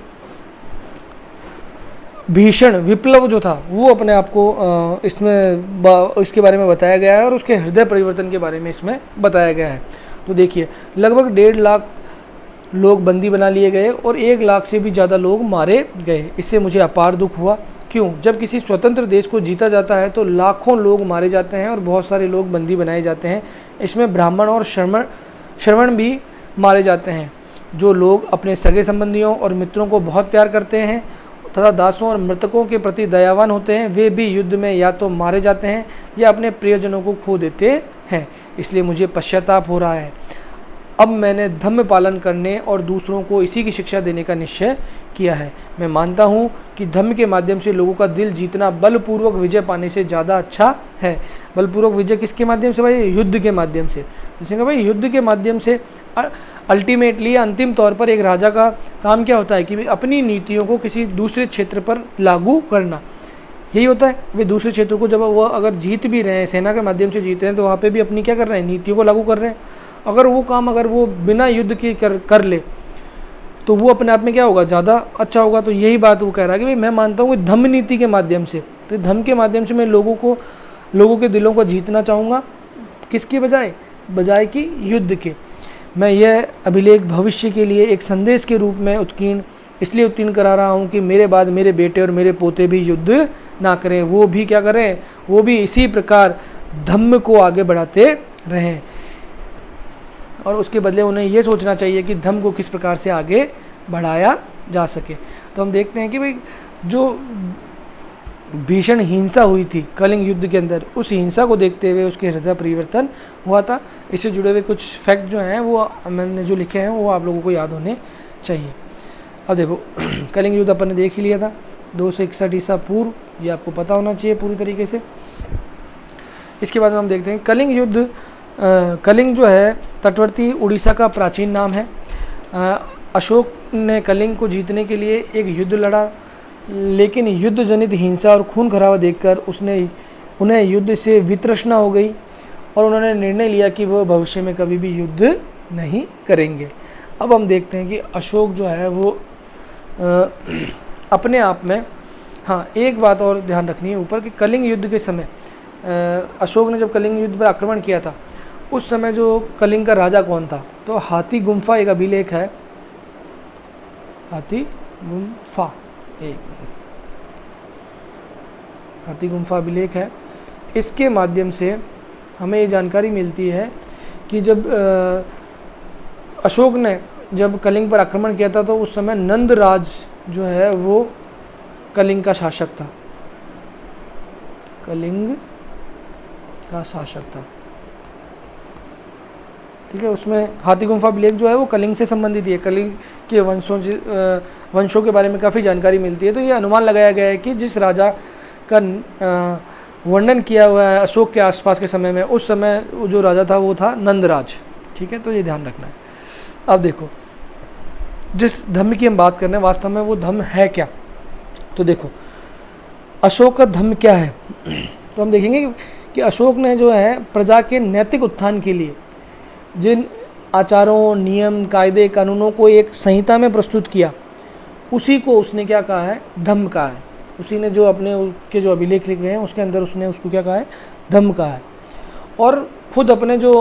भीषण विप्लव जो था वो अपने आप को इसमें इसके बारे में बताया गया है, और उसके हृदय परिवर्तन के बारे में इसमें बताया गया है। तो देखिए, लगभग 1.5 लाख लोग बंदी बना लिए गए और 1 लाख से भी ज़्यादा लोग मारे गए। इससे मुझे अपार दुख हुआ। क्यों? जब किसी स्वतंत्र देश को जीता जाता है तो लाखों लोग मारे जाते हैं और बहुत सारे लोग बंदी बनाए जाते हैं। इसमें ब्राह्मण और श्रवण भी मारे जाते हैं, जो लोग अपने सगे संबंधियों और मित्रों को बहुत प्यार करते हैं तथा दासों और मृतकों के प्रति दयावान होते हैं, वे भी युद्ध में या तो मारे जाते हैं या अपने प्रियजनों को खो देते हैं। इसलिए मुझे पश्चाताप हो रहा है। अब मैंने धम्म पालन करने और दूसरों को इसी की शिक्षा देने का निश्चय किया है। मैं मानता हूँ कि धम्म के माध्यम से लोगों का दिल जीतना बलपूर्वक विजय पाने से ज़्यादा अच्छा है। बलपूर्वक विजय किसके माध्यम से भाई? युद्ध के माध्यम से। जिसने कहा भाई युद्ध के माध्यम से अल्टीमेटली, अंतिम तौर पर एक राजा का काम क्या होता है कि अपनी नीतियों को किसी दूसरे क्षेत्र पर लागू करना। यही होता है वे दूसरे क्षेत्र को जब वो अगर जीत भी रहे हैं, सेना के माध्यम से जीत रहे हैं, तो वहाँ पे भी अपनी क्या कर रहे हैं? नीतियों को लागू कर रहे हैं। अगर वो काम अगर वो बिना युद्ध के कर ले तो वो अपने आप में क्या होगा? ज़्यादा अच्छा होगा। तो यही बात वो कह रहा है कि भाई मैं मानता हूँ कि धम्म नीति के माध्यम से, तो धम्म के माध्यम से मैं लोगों के दिलों को जीतना चाहूँगा। किसके बजाय कि युद्ध के। मैं यह अभिलेख भविष्य के लिए एक संदेश के रूप में इसलिए उत्कीर्ण करा रहा हूँ कि मेरे बाद मेरे बेटे और मेरे पोते भी युद्ध ना करें, वो भी क्या करें? वो भी इसी प्रकार धम्म को आगे बढ़ाते रहें, और उसके बदले उन्हें ये सोचना चाहिए कि धम्म को किस प्रकार से आगे बढ़ाया जा सके। तो हम देखते हैं कि भाई जो भीषण हिंसा हुई थी कलिंग युद्ध के अंदर, उस हिंसा को देखते हुए उसके हृदय परिवर्तन हुआ था। इससे जुड़े हुए कुछ फैक्ट जो हैं वो मैंने जो लिखे हैं वो आप लोगों को याद होने चाहिए। अब देखो, कलिंग युद्ध अपन ने देख ही लिया था 261 ईसा पूर्व, ये आपको पता होना चाहिए पूरी तरीके से। इसके बाद में हम देखते हैं कलिंग युद्ध। कलिंग जो है तटवर्ती उड़ीसा का प्राचीन नाम है। अशोक ने कलिंग को जीतने के लिए एक युद्ध लड़ा, लेकिन युद्ध जनित हिंसा और खून खराबा देखकर उन्हें युद्ध से वितृष्णा हो गई और उन्होंने निर्णय लिया कि वह भविष्य में कभी भी युद्ध नहीं करेंगे। अब हम देखते हैं कि अशोक जो है वो अपने आप में, हाँ एक बात और ध्यान रखनी है ऊपर कि कलिंग युद्ध के समय अशोक ने जब कलिंग युद्ध पर आक्रमण किया था उस समय जो कलिंग का राजा कौन था? तो हाथी गुम्फा एक अभिलेख है, हाथी गुम्फा अभिलेख है। इसके माध्यम से हमें ये जानकारी मिलती है कि जब अशोक ने जब कलिंग पर आक्रमण किया था तो उस समय नंदराज जो है वो कलिंग का शासक था, कलिंग का शासक था। ठीक है, उसमें हाथी गुम्फा अभिलेख जो है वो कलिंग से संबंधित है। कलिंग के वंशों के बारे में काफ़ी जानकारी मिलती है। तो ये अनुमान लगाया गया है कि जिस राजा का वर्णन किया हुआ है अशोक के आसपास के समय में, उस समय जो राजा था वो था नंदराज। ठीक है, तो ये ध्यान रखना है। अब देखो, जिस धम्म की हम बात कर रहे हैं वास्तव में वो धम्म है क्या? तो देखो अशोक का धम्म क्या है। तो हम देखेंगे कि अशोक ने जो है प्रजा के नैतिक उत्थान के लिए जिन आचारों, नियम, कायदे, कानूनों को एक संहिता में प्रस्तुत किया, उसी को उसने क्या कहा है? धम्म कहा है। उसी ने जो अपने उसके जो अभिलेख लिख रहे हैं उसके अंदर उसने उसको क्या कहा है? धम्म कहा है। और खुद अपने जो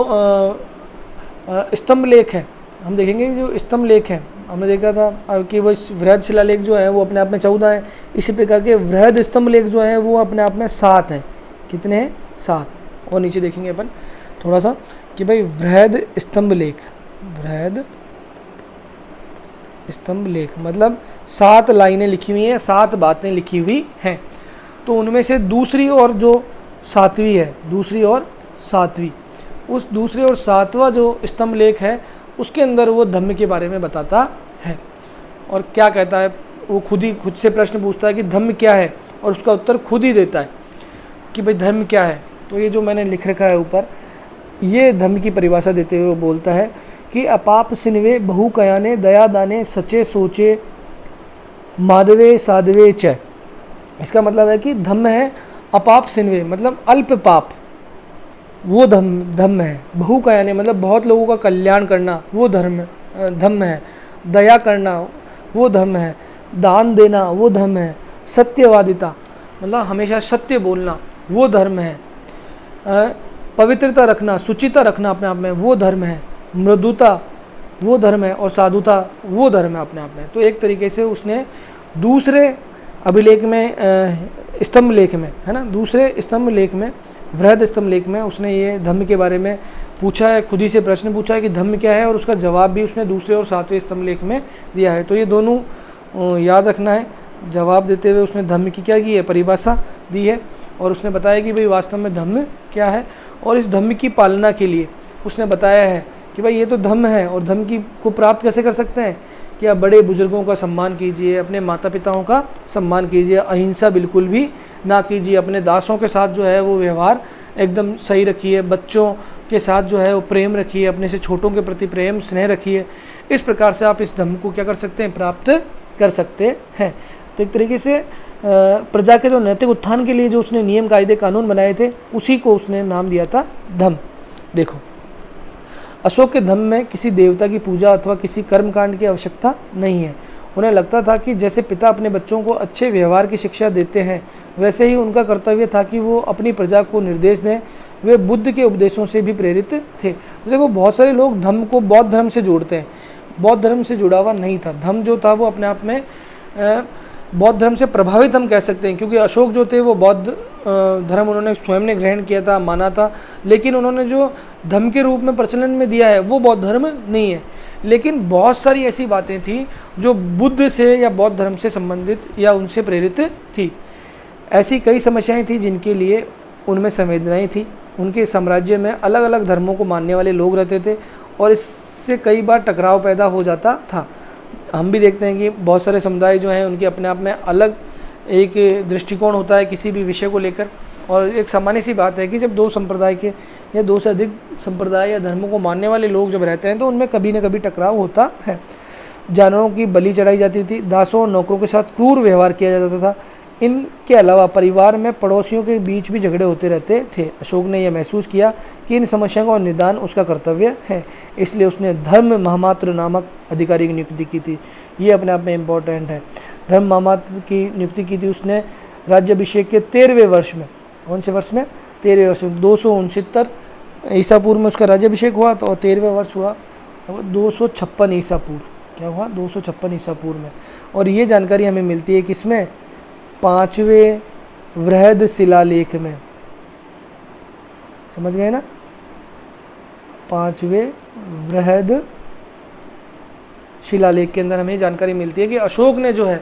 स्तंभ लेख है, हम देखेंगे जो स्तंभ लेख है, हमने देखा था कि वो वृहद शिलालेख जो है वो अपने आप में 14 है। इसी प्रकार के वृहद स्तंभ लेख जो है वो अपने आप में 7 हैं। कितने हैं? 7। और नीचे देखेंगे अपन थोड़ा सा कि भाई वृहद स्तंभ लेख मतलब 7 लाइनें लिखी हुई हैं, 7 बातें लिखी हुई हैं। तो उनमें से दूसरी और जो 7वीं है, दूसरी और 7वीं, उस दूसरे और 7वां जो स्तंभ लेख है उसके अंदर वो धम्म के बारे में बताता है। और क्या कहता है? वो खुद से प्रश्न पूछता है कि धम्म क्या है, और उसका उत्तर खुद ही देता है कि भाई धर्म क्या है। तो ये जो मैंने लिख रखा है ऊपर, ये धर्म की परिभाषा देते हुए बोलता है कि अपाप सिनवे बहु कयाने दया दाने सचे सोचे माधवे साधवे च। इसका मतलब है कि धम्म है अपाप सिन्वे, मतलब अल्प पाप, वो धम्म है। बहु का यानी मतलब बहुत लोगों का कल्याण करना, वो धम्म है। दया करना वो धर्म है। दान देना वो धर्म है। सत्यवादिता मतलब हमेशा सत्य बोलना वो धर्म है। पवित्रता रखना, शुचिता रखना अपने आप में, वो धर्म है। मृदुता वो धर्म है, और साधुता वो धर्म है अपने आप में। तो एक तरीके से उसने दूसरे अभिलेख में, स्तंभ लेख में, है ना, दूसरे स्तंभ लेख में, बृहद स्तंभ लेख में उसने ये धम्म के बारे में पूछा है, खुद ही से प्रश्न पूछा है कि धम्म क्या है, और उसका जवाब भी उसने दूसरे और सातवें स्तंभ लेख में दिया है। तो ये दोनों याद रखना है। जवाब देते हुए उसने धम्म की क्या की है, परिभाषा दी है, और उसने बताया कि भाई वास्तव में धम्म क्या है, और इस धम्म की पालना के लिए उसने बताया है कि भाई ये तो धम्म है, और धम्म की को प्राप्त कैसे कर सकते हैं कि आप बड़े बुजुर्गों का सम्मान कीजिए, अपने माता पिताओं का सम्मान कीजिए, अहिंसा बिल्कुल भी ना कीजिए, अपने दासों के साथ जो है वो व्यवहार एकदम सही रखिए, बच्चों के साथ जो है वो प्रेम रखिए, अपने से छोटों के प्रति प्रेम स्नेह रखिए। इस प्रकार से आप इस धम्म को क्या कर सकते हैं, प्राप्त कर सकते हैं। तो एक तरीके से प्रजा के जो नैतिक उत्थान के लिए जो उसने नियम कायदे कानून बनाए थे, उसी को उसने नाम दिया था धम्म। देखो, अशोक के धम्म में किसी देवता की पूजा अथवा किसी कर्मकांड की आवश्यकता नहीं है। उन्हें लगता था कि जैसे पिता अपने बच्चों को अच्छे व्यवहार की शिक्षा देते हैं, वैसे ही उनका कर्तव्य था कि वो अपनी प्रजा को निर्देश दें। वे बुद्ध के उपदेशों से भी प्रेरित थे। तो देखो, बहुत सारे लोग धम्म को बौद्ध धर्म से जोड़ते हैं। बौद्ध धर्म से जुड़ा हुआ नहीं था। धम्म जो था वो अपने आप में बौद्ध धर्म से प्रभावित हम कह सकते हैं, क्योंकि अशोक जो थे वो बौद्ध धर्म उन्होंने स्वयं ने ग्रहण किया था, माना था, लेकिन उन्होंने जो धम्म के रूप में प्रचलन में दिया है वो बौद्ध धर्म नहीं है। लेकिन बहुत सारी ऐसी बातें थी जो बुद्ध से या बौद्ध धर्म से संबंधित या उनसे प्रेरित थी। ऐसी कई समस्याएं थी जिनके लिए उनमें संवेदनाएं थी। उनके साम्राज्य में अलग अलग धर्मों को मानने वाले लोग रहते थे, और इससे कई बार टकराव पैदा हो जाता था। हम भी देखते हैं कि बहुत सारे समुदाय जो हैं उनके अपने आप में अलग एक दृष्टिकोण होता है किसी भी विषय को लेकर। और एक सामान्य सी बात है कि जब दो संप्रदाय के या दो से अधिक संप्रदाय या धर्मों को मानने वाले लोग जब रहते हैं तो उनमें कभी न कभी टकराव होता है। जानवरों की बलि चढ़ाई जाती थी, दासों और नौकरों के साथ क्रूर व्यवहार किया जाता था। इनके अलावा परिवार में पड़ोसियों के बीच भी झगड़े होते रहते थे। अशोक ने यह महसूस किया कि इन समस्याओं का निदान उसका कर्तव्य है, इसलिए उसने धर्म महामात्र नामक अधिकारी की नियुक्ति की थी। ये अपने आप में इम्पोर्टेंट है। धर्म महामात्र की नियुक्ति की थी उसने राज्याभिषेक के 13वें वर्ष में। कौन से वर्ष में? 13वें वर्ष में। 269 ईसा पूर्व में उसका राज्याभिषेक हुआ, तो 13वें वर्ष हुआ 256 ईसा पूर्व। क्या हुआ? 256 ईसा पूर्व में। और ये जानकारी हमें मिलती है किसमें? 5वें बृहद शिलालेख में। समझ गए ना? 5वें बृहद शिलालेख के अंदर हमें जानकारी मिलती है कि अशोक ने जो है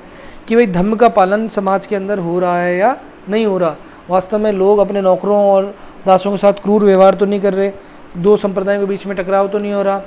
कि भाई धर्म का पालन समाज के अंदर हो रहा है या नहीं हो रहा। वास्तव में लोग अपने नौकरों और दासों के साथ क्रूर व्यवहार तो नहीं कर रहे, दो संप्रदायों के बीच में टकराव तो नहीं हो रहा,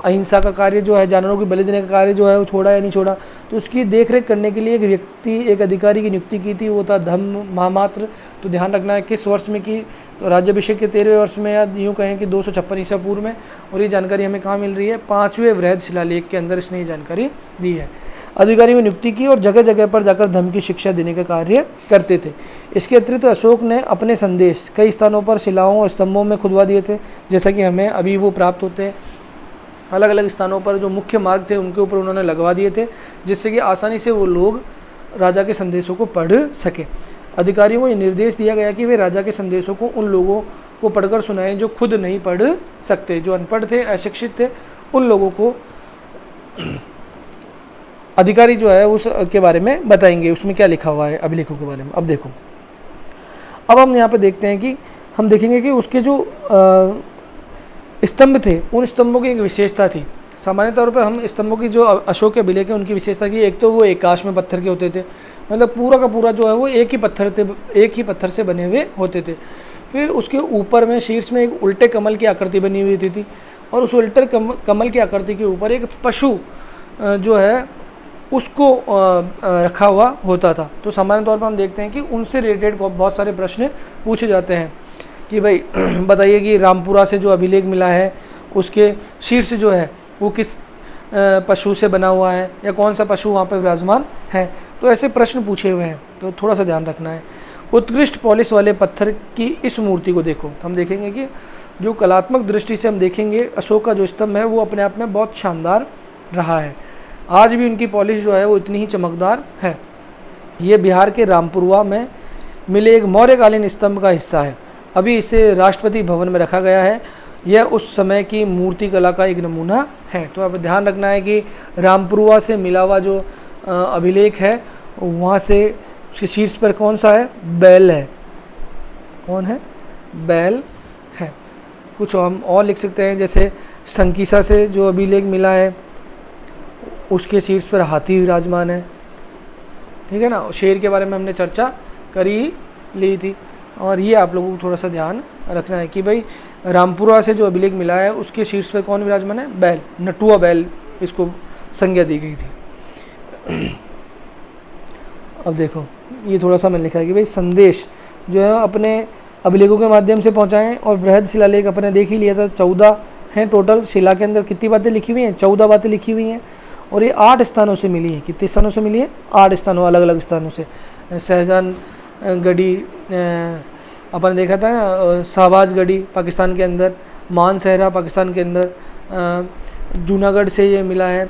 अहिंसा का कार्य जो है, जानवरों की बलि देने का कार्य जो है वो छोड़ा या नहीं छोड़ा। तो उसकी देखरेख करने के लिए एक व्यक्ति, एक अधिकारी की नियुक्ति की थी, वो था धम्म महामात्र। तो ध्यान रखना है किस वर्ष में की, तो राज्याभिषेक के 13वें वर्ष में, या यूँ कहें कि 256 ईसा पूर्व में। और ये जानकारी हमें कहाँ मिल रही है? 5वें बृहद शिलालेख के अंदर इसने ये जानकारी दी है। अधिकारियों की नियुक्ति की और जगह जगह पर जाकर धर्म की शिक्षा देने का कार्य करते थे। इसके अतिरिक्त अशोक ने अपने संदेश कई स्थानों पर शिलाओं और स्तंभों में खुदवा दिए थे, जैसा कि हमें अभी वो प्राप्त होते हैं। अलग अलग स्थानों पर जो मुख्य मार्ग थे उनके ऊपर उन्होंने लगवा दिए थे, जिससे कि आसानी से वो लोग राजा के संदेशों को पढ़ सके। अधिकारियों को ये निर्देश दिया गया कि वे राजा के संदेशों को उन लोगों को पढ़कर सुनाएं जो खुद नहीं पढ़ सकते, जो अनपढ़ थे, अशिक्षित थे, उन लोगों को अधिकारी जो है उस के बारे में बताएंगे, उसमें क्या लिखा हुआ है अभिलेखों के बारे में। अब देखो, अब हम यहाँ पे देखते हैं कि हम देखेंगे कि उसके जो स्तंभ थे, उन स्तंभों की एक विशेषता थी। सामान्य तौर पर हम स्तंभों की जो अशोक के अभिलेख है उनकी विशेषता की, एक तो वो एकाश में पत्थर के होते थे, मतलब पूरा का पूरा जो है वो एक ही पत्थर से बने हुए होते थे। फिर उसके ऊपर में शीर्ष में एक उल्टे कमल की आकृति बनी हुई थी, और उस उल्टे कमल की आकृति के ऊपर एक पशु जो है उसको रखा हुआ होता था। तो सामान्य तौर पर हम देखते हैं कि उनसे रिलेटेड बहुत सारे प्रश्न पूछे जाते हैं कि भाई बताइए कि रामपुरा से जो अभिलेख मिला है उसके शीर्ष जो है वो किस पशु से बना हुआ है, या कौन सा पशु वहाँ पर विराजमान है। तो ऐसे प्रश्न पूछे हुए हैं, तो थोड़ा सा ध्यान रखना है। उत्कृष्ट पॉलिश वाले पत्थर की इस मूर्ति को देखो। तो हम देखेंगे कि जो कलात्मक दृष्टि से हम देखेंगे, अशोक का जो स्तंभ है वो अपने आप में बहुत शानदार रहा है। आज भी उनकी पॉलिश जो है वो इतनी ही चमकदार है। ये बिहार के रामपुरवा में मिले एक मौर्यकालीन स्तंभ का हिस्सा है। अभी इसे राष्ट्रपति भवन में रखा गया है। यह उस समय की मूर्ति कला का एक नमूना है। तो अब ध्यान रखना है कि रामपुरवा से मिला हुआ जो अभिलेख है, वहाँ से उसके शीर्ष पर कौन सा है? बैल है। कौन है? बैल है। कुछ हम और लिख सकते हैं, जैसे संकीसा से जो अभिलेख मिला है उसके शीर्ष पर हाथी विराजमान है, ठीक है ना। शेर के बारे में हमने चर्चा करी ली थी। और ये आप लोगों को थोड़ा सा ध्यान रखना है कि भाई रामपुरा से जो अभिलेख मिला है उसके शीर्ष पर कौन विराजमान है? बैल, नटुआ बैल इसको संज्ञा दी गई थी। अब देखो ये थोड़ा सा मैंने लिखा है कि भाई संदेश जो है अपने अभिलेखों के माध्यम से पहुंचाएं। और वृहद शिलालेख अपने देख ही लिया था, 14 हैं टोटल। शिला के अंदर कितनी बातें लिखी हुई हैं? 14 बातें लिखी हुई हैं। और ये 8 स्थानों से मिली है। कितने स्थानों से मिली है? 8 स्थानों, अलग अलग स्थानों से। सहजान गढ़ी अपन देखा था ना, शाहबाज गढ़ी पाकिस्तान के अंदर, मानसहरा पाकिस्तान के अंदर, जूनागढ़ से ये मिला है,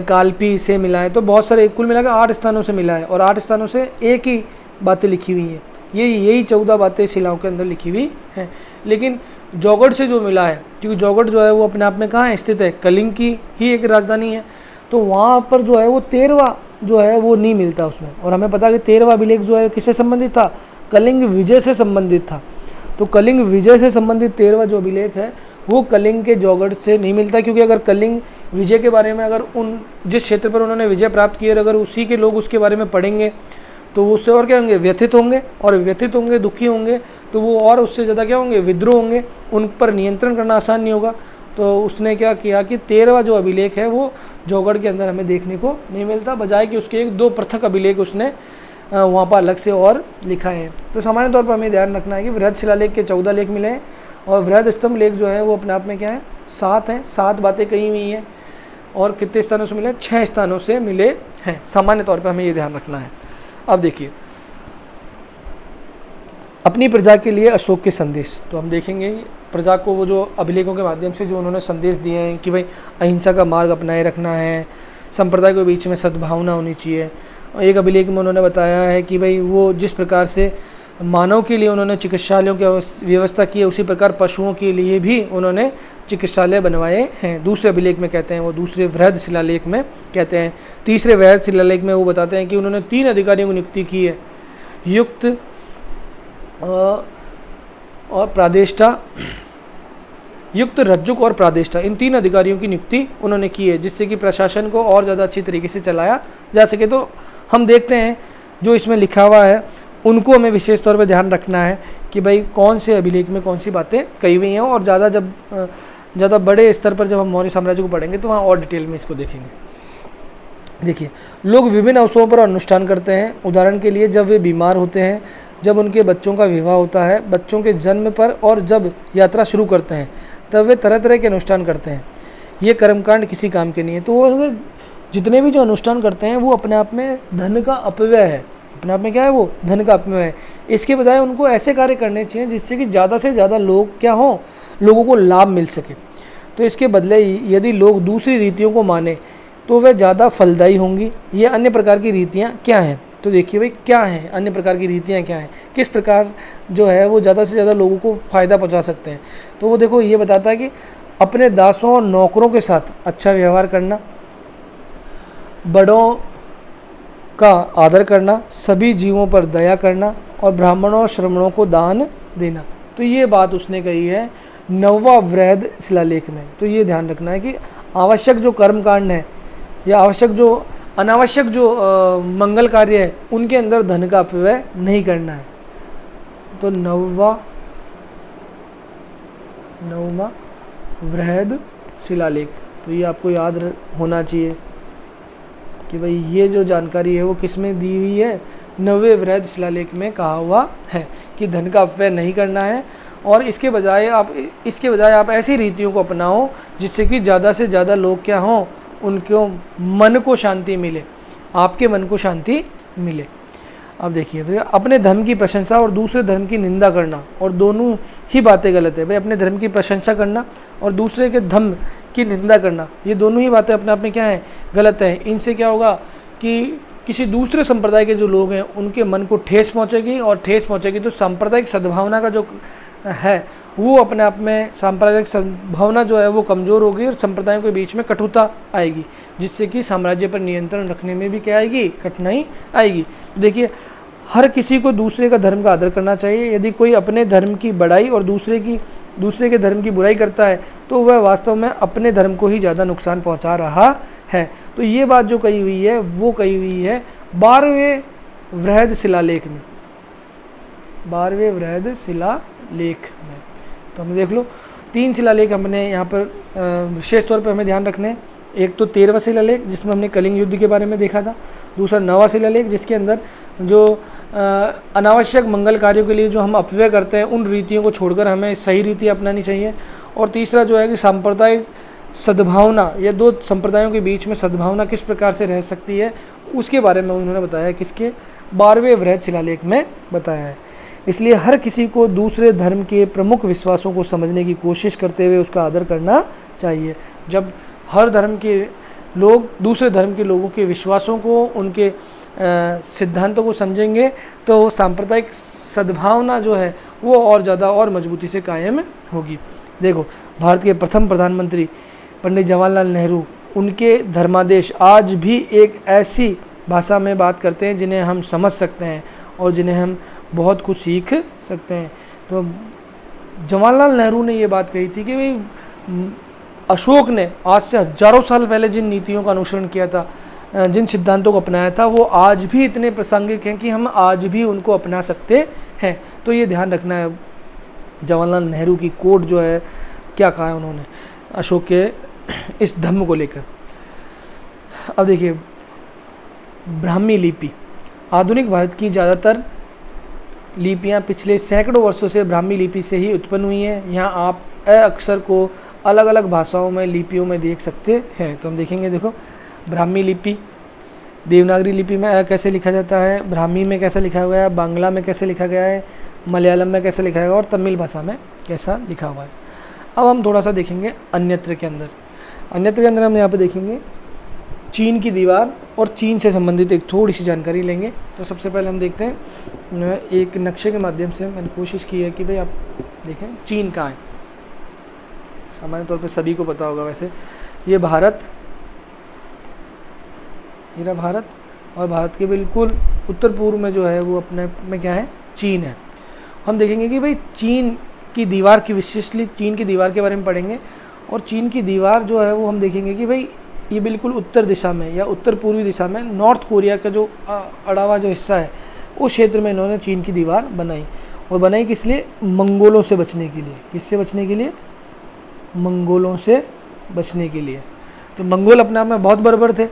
कालपी से मिला है। तो बहुत सारे, कुल मिलाकर 8 स्थानों से मिला है। और 8 स्थानों से एक ही बातें लिखी हुई हैं। यही 14 बातें शिलाओं के अंदर लिखी हुई हैं। लेकिन जौगढ़ से जो मिला है, क्योंकि जौगढ़ जो है वो अपने आप में कहाँ है? स्थित है, कलिंग की ही एक राजधानी है। तो वहाँ पर जो है वो 13वां जो है वो नहीं मिलता उसमें। और हमें पता है कि 13वां अभिलेख जो है किससे संबंधित था? कलिंग विजय से संबंधित था। तो कलिंग विजय से संबंधित 13वां जो अभिलेख है वो कलिंग के जौगढ़ से नहीं मिलता। क्योंकि अगर कलिंग विजय के बारे में, अगर उन जिस क्षेत्र पर उन्होंने विजय प्राप्त की, और अगर उसी के लोग उसके बारे में पढ़ेंगे तो वो उससे और क्या होंगे? व्यथित होंगे। और व्यथित होंगे, दुखी होंगे, तो वो और उससे ज़्यादा क्या होंगे? विद्रोह होंगे। उन पर नियंत्रण करना आसान नहीं होगा। तो उसने क्या किया कि 13वां जो अभिलेख है वो जौगढ़ के अंदर हमें देखने को नहीं मिलता, बजाय कि उसके 1-2 पृथक अभिलेख उसने वहाँ पर अलग से और लिखा है। तो सामान्य तौर पर हमें ध्यान रखना है कि वृहद शिलालेख के 14 लेख मिले हैं। और वृहद स्तंभ लेख जो है वो अपने आप में क्या है? 7 हैं। 7 बातें कही हुई हैं। और कितने स्थानों से मिले? 6 स्थानों से मिले हैं। सामान्य तौर पर हमें ये ध्यान रखना है। अब देखिए, अपनी प्रजा के लिए अशोक के संदेश। तो हम देखेंगे प्रजा को वो जो अभिलेखों के माध्यम से जो उन्होंने संदेश दिए हैं कि भाई अहिंसा का मार्ग अपनाए रखना है, संप्रदाय के बीच में सद्भावना होनी चाहिए। और एक अभिलेख में उन्होंने बताया है कि भाई वो जिस प्रकार से मानव के लिए उन्होंने चिकित्सालयों की व्यवस्था की है, उसी प्रकार पशुओं के लिए भी उन्होंने चिकित्सालय बनवाए हैं। दूसरे अभिलेख में कहते हैं, वो दूसरे वृहद शिलालेख में कहते हैं। तीसरे वृहद शिलालेख में वो बताते हैं कि उन्होंने 3 अधिकारियों की नियुक्ति की है, युक्त और प्रादेष्टा, युक्त, रज्जुक और प्रादेष्टा। इन 3 अधिकारियों की नियुक्ति उन्होंने की है, जिससे कि प्रशासन को और ज़्यादा अच्छी तरीके से चलाया जा सके। तो हम देखते हैं जो इसमें लिखा हुआ है उनको हमें विशेष तौर पर ध्यान रखना है कि भाई कौन से अभिलेख में कौन सी बातें कही हुई हैं। और ज़्यादा बड़े स्तर पर जब हम मौर्य साम्राज्य को पढ़ेंगे तो वहाँ और डिटेल में इसको देखेंगे। देखिए, लोग विभिन्न अवसरों पर अनुष्ठान करते हैं। उदाहरण के लिए जब वे बीमार होते हैं, जब उनके बच्चों का विवाह होता है, बच्चों के जन्म पर, और जब यात्रा शुरू करते हैं, तब वे तरह तरह के अनुष्ठान करते हैं। ये कर्मकांड किसी काम के नहीं है। तो वो जितने भी जो अनुष्ठान करते हैं वो अपने आप में धन का अपव्यय है। अपने आप में क्या है? वो धन का अपव्यय है। इसके बजाय उनको ऐसे कार्य करने चाहिए जिससे कि ज़्यादा से ज़्यादा लोग क्या हों, लोगों को लाभ मिल सके। तो इसके बदले यदि लोग दूसरी रीतियों को माने तो वे ज़्यादा फलदायी होंगी। ये अन्य प्रकार की रीतियाँ क्या हैं? तो देखिए भाई क्या हैं अन्य प्रकार की रीतियाँ, क्या हैं, किस प्रकार जो है वो ज़्यादा से ज़्यादा लोगों को फ़ायदा पहुँचा सकते हैं। तो वो देखो ये बताता है कि अपने दासों और नौकरों के साथ अच्छा व्यवहार करना, बड़ों का आदर करना, सभी जीवों पर दया करना, और ब्राह्मणों और श्रमणों को दान देना। तो ये बात उसने कही है 9वां वृहद शिलालेख में। तो ये ध्यान रखना है कि आवश्यक जो कर्मकांड है या अनावश्यक जो मंगल कार्य है उनके अंदर धन का अपव्यय नहीं करना है। तो 9वां वृहद शिलालेख, तो ये आपको याद होना चाहिए कि भाई ये जो जानकारी है वो किस में दी हुई है? 9वें वृहद शिलालेख में कहा हुआ है कि धन का अपव्यय नहीं करना है। और इसके बजाय आप ऐसी रीतियों को अपनाओ जिससे कि ज़्यादा से ज़्यादा लोग क्या हों, उनको मन को शांति मिले, आपके मन को शांति मिले। अब देखिए भैया, अपने धर्म की प्रशंसा और दूसरे धर्म की निंदा करना, और दोनों ही बातें गलत है भाई। अपने धर्म की प्रशंसा करना और दूसरे के धर्म की निंदा करना, ये दोनों ही बातें अपने आप में क्या है, गलत है। इनसे क्या होगा कि किसी दूसरे संप्रदाय के जो लोग हैं उनके मन को ठेस पहुंचेगी, और ठेस पहुंचेगी तो सांप्रदायिक सद्भावना का जो है वो अपने आप में, सांप्रदायिक सद्भावना जो है वो कमज़ोर होगी, और संप्रदायों के बीच में कटुता आएगी, जिससे कि साम्राज्य पर नियंत्रण रखने में भी क्या आएगी, कठिनाई आएगी। तो देखिए, हर किसी को दूसरे का धर्म का आदर करना चाहिए। यदि कोई अपने धर्म की बड़ाई और दूसरे के धर्म की बुराई करता है तो वह वास्तव में अपने धर्म को ही ज़्यादा नुकसान पहुंचा रहा है। तो ये बात जो कही हुई है वो कही हुई है 12वें वृहद शिलालेख में, 12वें वृहद शिलालेख में। तो हमें देख लो 3 शिलालेख हमने यहाँ पर विशेष तौर पर हमें ध्यान रखने हैं। एक तो 13वां शिलालेख जिसमें हमने कलिंग युद्ध के बारे में देखा था, दूसरा 9वां शिलालेख जिसके अंदर जो अनावश्यक मंगल कार्यों के लिए जो हम अपव्यय करते हैं उन रीतियों को छोड़कर हमें सही रीति अपनानी चाहिए, और तीसरा जो है कि सांप्रदायिक सद्भावना, या 2 संप्रदायों के बीच में सद्भावना किस प्रकार से रह सकती है उसके बारे में उन्होंने बताया है, किसके 12वें वृहद शिलालेख में बताया है। इसलिए हर किसी को दूसरे धर्म के प्रमुख विश्वासों को समझने की कोशिश करते हुए उसका आदर करना चाहिए। जब हर धर्म के लोग दूसरे धर्म के लोगों के विश्वासों को, उनके सिद्धांतों को समझेंगे तो सांप्रदायिक सद्भावना जो है वो और ज़्यादा और मजबूती से कायम होगी। देखो, भारत के प्रथम प्रधानमंत्री पंडित जवाहरलाल नेहरू, उनके धर्मादेश आज भी एक ऐसी भाषा में बात करते हैं जिन्हें हम समझ सकते हैं और जिन्हें हम बहुत कुछ सीख सकते हैं। तो जवाहरलाल नेहरू ने ये बात कही थी कि भाई अशोक ने आज से हजारों साल पहले जिन नीतियों का अनुसरण किया था, जिन सिद्धांतों को अपनाया था, वो आज भी इतने प्रासंगिक हैं कि हम आज भी उनको अपना सकते हैं। तो ये ध्यान रखना है। जवाहरलाल नेहरू की कोट जो है क्या कहा है उन्होंने अशोक के इस धम्म को लेकर। अब देखिए, ब्राह्मी लिपि, आधुनिक भारत की ज़्यादातर लिपियाँ पिछले सैकड़ों वर्षों से ब्राह्मी लिपि से ही उत्पन्न हुई हैं। यहाँ आप अ अक्षर को अलग अलग भाषाओं में, लिपियों में देख सकते हैं। तो हम देखेंगे, देखो, ब्राह्मी लिपि, देवनागरी लिपि में अ कैसे लिखा जाता है, ब्राह्मी में कैसे लिखा हुआ है, बांग्ला में कैसे लिखा गया है, मलयालम में कैसे लिखा गया है, और तमिल भाषा में कैसा लिखा हुआ है। अब हम थोड़ा सा देखेंगे अन्यत्र के अंदर। अन्यत्र के अंदर हम यहाँ पे देखेंगे चीन की दीवार और चीन से संबंधित एक थोड़ी सी जानकारी लेंगे। तो सबसे पहले हम देखते हैं, एक नक्शे के माध्यम से मैंने कोशिश की है कि भाई आप देखें चीन कहाँ है। सामान्य तौर पे सभी को पता होगा वैसे, ये भारत, ये रहा भारत, और भारत के बिल्कुल उत्तर पूर्व में जो है वो अपने में क्या है, चीन है। हम देखेंगे कि भाई चीन की दीवार की विशिष्टली, चीन की दीवार के बारे में पढ़ेंगे, और चीन की दीवार जो है वो हम देखेंगे कि भाई ये बिल्कुल उत्तर दिशा में या उत्तर पूर्वी दिशा में, नॉर्थ कोरिया का जो अड़ावा जो हिस्सा है उस क्षेत्र में इन्होंने चीन की दीवार बनाई। और बनाई किस लिए, मंगोलों से बचने के लिए। किससे बचने के लिए, मंगोलों से बचने के लिए। तो मंगोल अपने आप में बहुत बर्बर थे।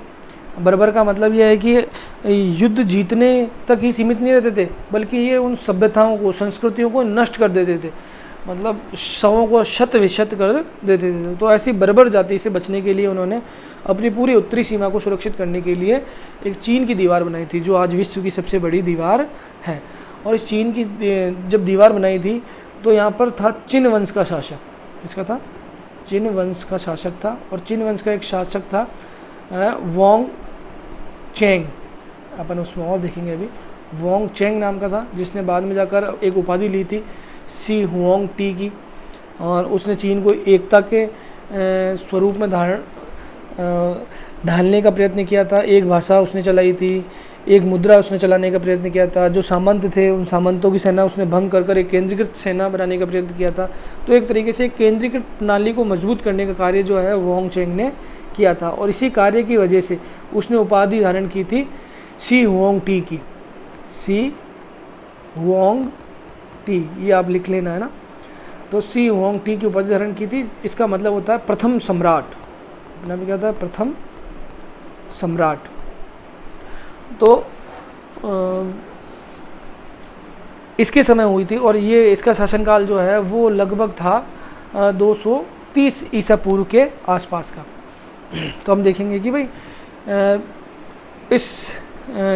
बर्बर का मतलब यह है कि युद्ध जीतने तक ही सीमित नहीं रहते थे, बल्कि ये उन सभ्यताओं को, संस्कृतियों को नष्ट कर देते थे, मतलब शवों को शत विशत कर देते थे। तो ऐसी बर्बर जाति से बचने के लिए उन्होंने अपनी पूरी उत्तरी सीमा को सुरक्षित करने के लिए एक चीन की दीवार बनाई थी, जो आज विश्व की सबसे बड़ी दीवार है। और इस चीन की जब दीवार बनाई थी तो यहाँ पर था चिन वंश का शासक। किसका था, चिन वंश का शासक था। और चिन वंश का एक शासक था वोंग चेंग, अपन उसमें और देखेंगे अभी। वोंग चेंग नाम का था, जिसने बाद में जाकर एक उपाधि ली थी सी हुओंग टी की, और उसने चीन को एकता के स्वरूप में ढालने का प्रयत्न किया था। एक भाषा उसने चलाई थी, एक मुद्रा उसने चलाने का प्रयत्न किया था। जो सामंत थे उन सामंतों की सेना उसने भंग कर एक केंद्रीकृत सेना बनाने का प्रयत्न किया था। तो एक तरीके से केंद्रीकृत प्रणाली को मजबूत करने का कार्य जो है वोंग चेंग ने किया था, और इसी कार्य की वजह से उसने उपाधि धारण की थी सी हुओंग टी की। सी हुओंग टी, ये आप लिख लेना है ना। तो सी हुओंग टी की उपाधि धारण की थी। इसका मतलब होता है प्रथम सम्राट। अपना भी क्या होता है, प्रथम सम्राट। तो इसके समय हुई थी, और ये इसका शासनकाल जो है वो लगभग था 230 ईसा पूर्व के आसपास का। तो हम देखेंगे कि भाई इस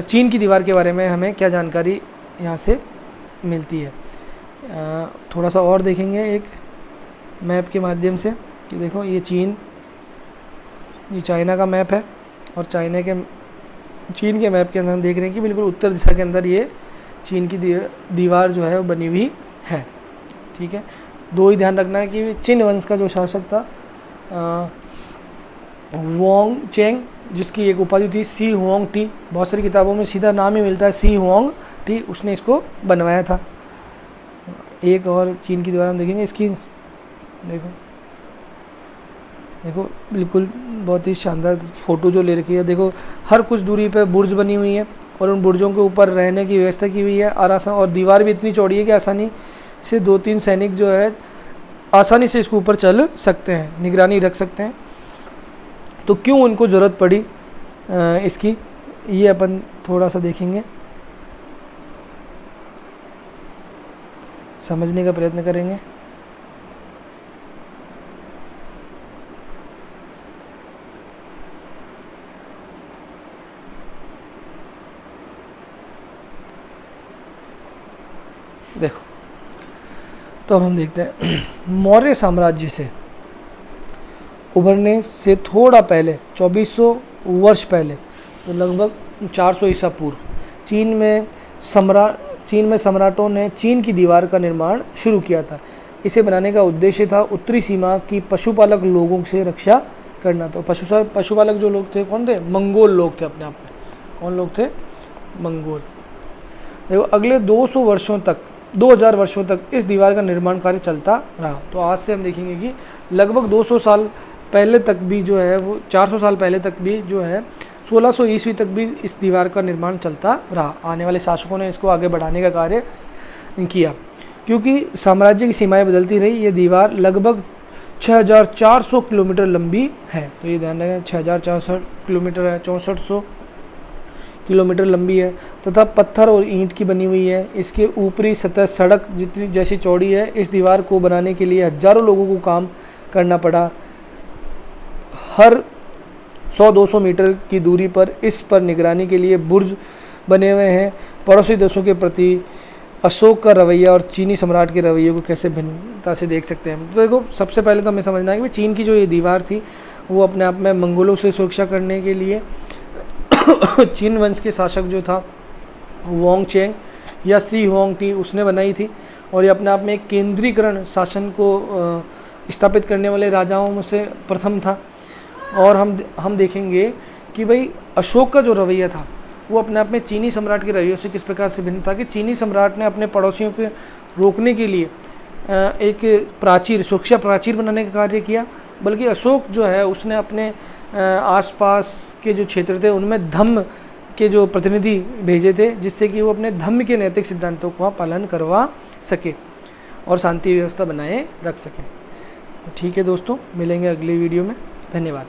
चीन की दीवार के बारे में हमें क्या जानकारी यहाँ से मिलती है। थोड़ा सा और देखेंगे एक मैप के माध्यम से कि देखो ये चीन, ये चाइना का मैप है और चीन के मैप के अंदर हम देख रहे हैं कि बिल्कुल उत्तर दिशा के अंदर ये चीन की दीवार जो है वो बनी हुई है। ठीक है, दो ही ध्यान रखना है कि चिन वंश का जो शासक था वोंग चेंग, जिसकी एक उपाधि थी सी हुआंग टी, बहुत सारी किताबों में सीधा नाम ही मिलता है सी हुआंग टी, उसने इसको बनवाया था। एक और चीन की दीवार हम देखेंगे, इसकी देखो बिल्कुल बहुत ही शानदार फ़ोटो जो ले रखी है। देखो हर कुछ दूरी पे बुर्ज बनी हुई है और उन बुर्जों के ऊपर रहने की व्यवस्था की हुई है और दीवार भी इतनी चौड़ी है कि आसानी से 2-3 सैनिक जो है आसानी से इसके ऊपर चल सकते हैं, निगरानी रख सकते हैं। तो क्यों उनको ज़रूरत पड़ी इसकी, ये अपन थोड़ा सा देखेंगे, समझने का प्रयत्न करेंगे। देखो तो अब हम देखते हैं मौर्य साम्राज्य से उभरने से थोड़ा पहले 2400 वर्ष पहले, तो लगभग 400 ईसा पूर्व चीन में सम्राटों ने चीन की दीवार का निर्माण शुरू किया था। इसे बनाने का उद्देश्य था उत्तरी सीमा की पशुपालक लोगों से रक्षा करना। तो पशुपालक जो लोग थे कौन थे? मंगोल लोग थे अपने आप में। कौन लोग थे? मंगोल। देखो अगले 2000 वर्षों तक इस दीवार का निर्माण कार्य चलता रहा। तो आज से हम देखेंगे कि लगभग 200 साल पहले तक भी जो है वो 400 साल पहले तक भी जो है 1600 ईस्वी तक भी इस दीवार का निर्माण चलता रहा। आने वाले शासकों ने इसको आगे बढ़ाने का कार्य किया क्योंकि साम्राज्य की सीमाएं बदलती रही। ये दीवार लगभग 6400 किलोमीटर लंबी है। तो ये ध्यान रखें 6400 किलोमीटर है, 6400 किलोमीटर लंबी है तथा पत्थर और ईंट की बनी हुई है। इसके ऊपरी सतह सड़क जितनी जैसी चौड़ी है। इस दीवार को बनाने के लिए हजारों लोगों को काम करना पड़ा। हर 100-200 मीटर की दूरी पर इस पर निगरानी के लिए बुर्ज बने हुए हैं। पड़ोसी देशों के प्रति अशोक का रवैया और चीनी सम्राट के रवैये को कैसे भिन्नता से देख सकते हैं। तो देखो सबसे पहले तो हमें समझना है कि चीन की जो ये दीवार थी वो अपने आप में मंगोलों से सुरक्षा करने के लिए चीन वंश के शासक जो था वोंग चेंग या सी हुआंग टी उसने बनाई थी। और ये अपने आप में एक केंद्रीकरण शासन को स्थापित करने वाले राजाओं में से प्रथम था। और हम देखेंगे कि भाई अशोक का जो रवैया था वो अपने आप में चीनी सम्राट के रवैयों से किस प्रकार से भिन्न था कि चीनी सम्राट ने अपने पड़ोसियों के रोकने के लिए एक सुरक्षा प्राचीर बनाने का कार्य किया। बल्कि अशोक जो है उसने अपने आसपास के जो क्षेत्र थे उनमें धम्म के जो प्रतिनिधि भेजे थे जिससे कि वो अपने धम्म के नैतिक सिद्धांतों का पालन करवा सके और शांति व्यवस्था बनाए रख सके। ठीक है दोस्तों, मिलेंगे अगली वीडियो में। धन्यवाद।